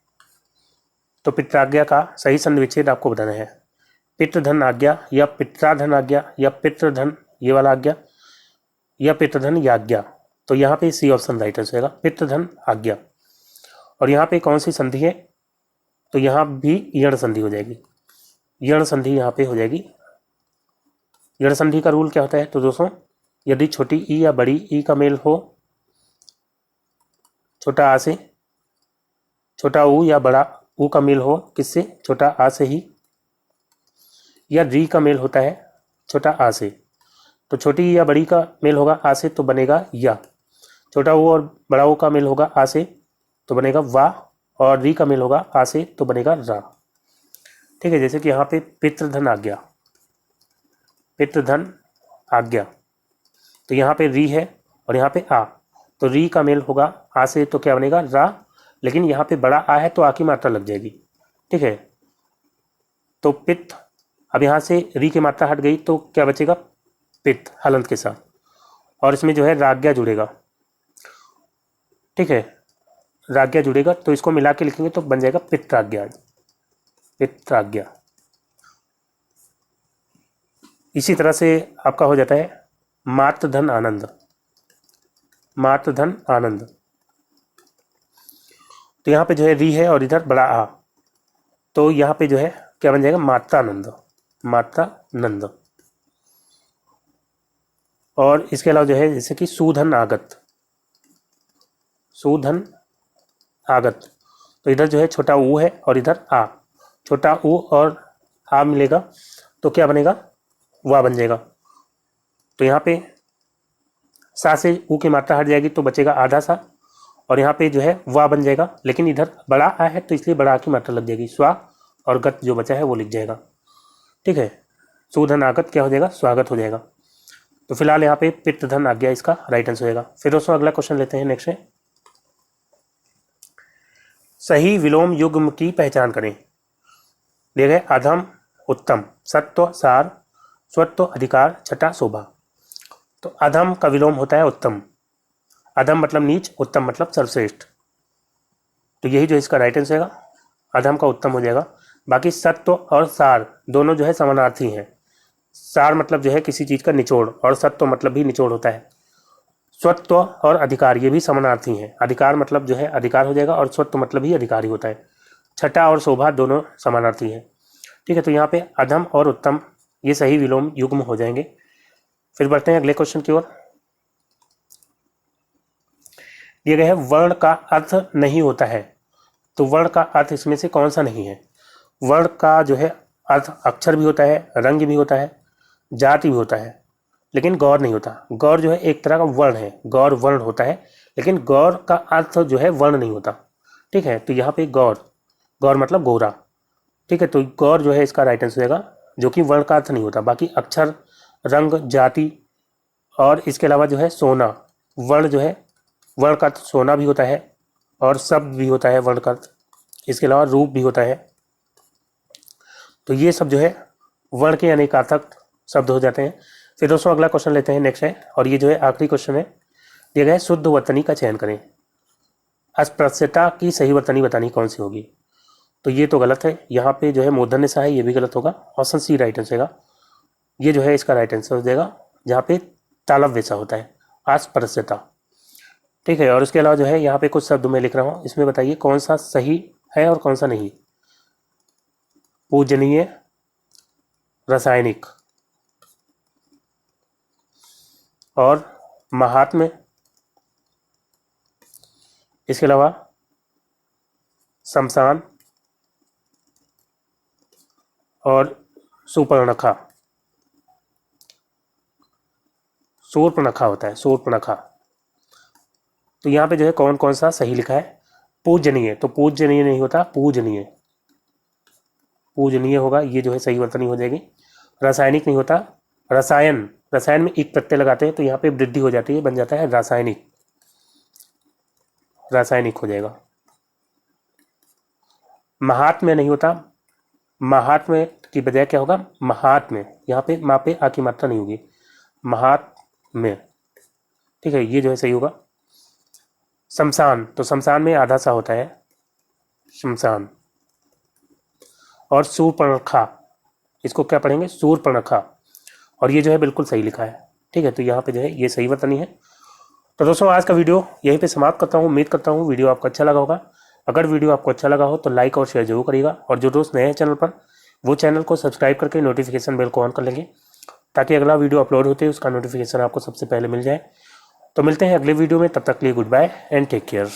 तो पित्राज्ञा का सही संधि विच्छेद आपको बताना है। पितृधन आज्ञा, या पित्राधन आज्ञा, या पितृधन ये वाला आज्ञा, या पितृधन याज्ञा। तो यहाँ पे सी ऑप्शन राइट आंसर होगा, पितृधन आज्ञा। और यहाँ पे कौन सी संधि है? तो यहाँ भी यण संधि हो जाएगी, यण संधि यहाँ पे हो जाएगी। यण संधि का रूल क्या होता है? तो दोस्तों यदि छोटी ई या बड़ी ई का मेल हो, छोटा आ से, छोटा ऊ या बड़ा ऊ का मेल हो किससे? छोटा आ से ही। या री का मेल होता है छोटा आ से, तो छोटी या बड़ी का मेल होगा आ से तो बनेगा या। छोटा ऊ और बड़ा ऊ का मेल होगा आ से तो बनेगा वा, और री का मेल होगा आ से तो बनेगा रा। ठीक है, जैसे कि यहाँ पे पितृधन आज्ञा, पितृधन आज्ञा, तो यहाँ पे री है और यहाँ पे आ, तो री का मेल होगा आ से तो क्या बनेगा? रा। लेकिन यहाँ पे बड़ा आ है तो आ की मात्रा लग जाएगी। ठीक है, तो पित्त, अब यहाँ से री की मात्रा हट गई तो क्या बचेगा? पित्त हलंत के साथ, और इसमें जो है राज्ञा जुड़ेगा। ठीक है, राज्ञा जुड़ेगा तो इसको मिला के लिखेंगे तो बन जाएगा पित्राज्ञा, पित्राज्ञा। इसी तरह से आपका हो जाता है मातृधन आनंद, मातृधन आनंद। तो यहाँ पे जो है री है और इधर बड़ा आ, तो यहाँ पे जो है क्या बन जाएगा? मात्रानंद, मात्रानंद। और इसके अलावा जो है जैसे कि सूधन आगत, सूधन आगत, तो इधर जो है छोटा ऊ है और इधर आ, छोटा ऊ और आ मिलेगा तो क्या बनेगा? वा बन जाएगा। तो यहाँ पे सा से ऊ की मात्रा हट जाएगी तो बचेगा आधा सा, और यहाँ पे जो है वा बन जाएगा, लेकिन इधर बड़ा आ है तो इसलिए बड़ा आ की मात्रा लग जाएगी, स्वा, और गत जो बचा है वो लिख जाएगा। ठीक है, सूधन आगत क्या हो जाएगा? स्वागत हो जाएगा। तो फिलहाल यहाँ पे पितृधन आज्ञा इसका राइट आंसर होगा। फिर दोस्तों अगला क्वेश्चन लेते हैं, नेक्स्ट है, सही विलोम युग्म की पहचान करें। देखिए अधम, उत्तम, सत्व, सार, स्वत्व, अधिकार, छठा, शोभा। तो अधम का विलोम होता है उत्तम, अधम मतलब नीच, उत्तम मतलब सर्वश्रेष्ठ। तो यही जो इसका राइट आंसर होगा, अधम का उत्तम हो जाएगा। बाकी सत्व और सार दोनों जो है समानार्थी हैं। सार मतलब जो है किसी चीज़ का निचोड़, और सत्व मतलब भी निचोड़ होता है। स्वत्व और अधिकार ये भी समानार्थी हैं। अधिकार मतलब जो है अधिकार हो जाएगा, और स्वत्व मतलब ही अधिकार ही होता है। छठा और शोभा दोनों समानार्थी हैं। ठीक है, तो यहाँ पे अधम और उत्तम ये सही विलोम युग्म हो जाएंगे। फिर बढ़ते हैं अगले क्वेश्चन की ओर। दिया गया है वर्ण का अर्थ नहीं होता है, तो वर्ण का अर्थ इसमें से कौन सा नहीं है? वर्ण का जो है अर्थ अक्षर भी होता है, रंग भी होता है, जाति भी होता है, लेकिन गौर नहीं होता। गौर जो है एक तरह का वर्ण है, गौर वर्ण होता है, लेकिन गौर का अर्थ जो है वर्ण नहीं होता। ठीक है, तो यहाँ पे गौर, गौर मतलब गोरा। ठीक है, तो गौर जो है इसका राइट आंसर होगा, जो कि वर्ण का अर्थ नहीं होता। बाकी अक्षर, रंग, जाति और इसके अलावा जो है सोना, वर्ण जो है वर्ण का अर्थ सोना भी होता है, और शब्द भी होता है वर्ण का अर्थ, इसके अलावा रूप भी होता है। तो ये सब जो है वर्ण के अनेकार्थक शब्द हो जाते हैं। फिर दोस्तों अगला क्वेश्चन लेते हैं, नेक्स्ट है, और ये जो है आखिरी क्वेश्चन है। दिया गया है शुद्ध वर्तनी का चयन करें। अस्पृश्यता की सही वर्तनी बतानी कौन सी होगी? तो ये तो गलत है, यहाँ पे जो है मूर्धन्य सा है, ये भी गलत होगा। ऑप्शन सी राइट आंसर होगा। ये जो है इसका राइट आंसर हो जाएगा, जहाँ पे तालव्य वैसा होता है, अस्पृश्यता। ठीक है, और उसके अलावा जो है यहाँ पे कुछ शब्द मैं लिख रहा हूँ, इसमें बताइए कौन सा सही है और कौन सा नहीं। पूजनीय, रासायनिक और महात्म्य, इसके अलावा शमशान और सुपर्णखा। शूर्पणखा होता है, शूर्पणखा। तो यहाँ पे जो है कौन कौन सा सही लिखा है? पूजनीय, तो पूजनीय नहीं होता, पूजनीय, पूजनीय होगा, ये जो है सही वर्तनी हो जाएगी। रासायनिक नहीं होता, रसायन, रसायन में एक प्रत्यय लगाते हैं तो यहाँ पे वृद्धि हो जाती है, बन जाता है रासायनिक, रासायनिक हो जाएगा। महात्म्य नहीं होता, महात्म्य की बजाय क्या होगा? महात्म्य, यहाँ पे माँ पे आ की मात्रा नहीं होगी, महात्म्य। ठीक है, ये जो है सही होगा। शमशान, तो शमशान में आधा सा होता है, शमशान। और शूर्पणखा, इसको क्या पढ़ेंगे? शूर्पणखा, और ये जो है बिल्कुल सही लिखा है। ठीक है, तो यहाँ पे जो है ये सही वर्तनी है। तो दोस्तों आज का वीडियो यहीं पे समाप्त करता हूँ। उम्मीद करता हूँ वीडियो आपको अच्छा लगा होगा। अगर वीडियो आपको अच्छा लगा हो तो लाइक और शेयर जरूर करिएगा, और जो दोस्त नए हैं चैनल पर, वो चैनल को सब्सक्राइब करके नोटिफिकेशन बेल को ऑन कर लेंगे, ताकि अगला वीडियो अपलोड होते ही उसका नोटिफिकेशन आपको सबसे पहले मिल जाए। तो मिलते हैं अगले वीडियो में, तब तक के लिए good bye and take care.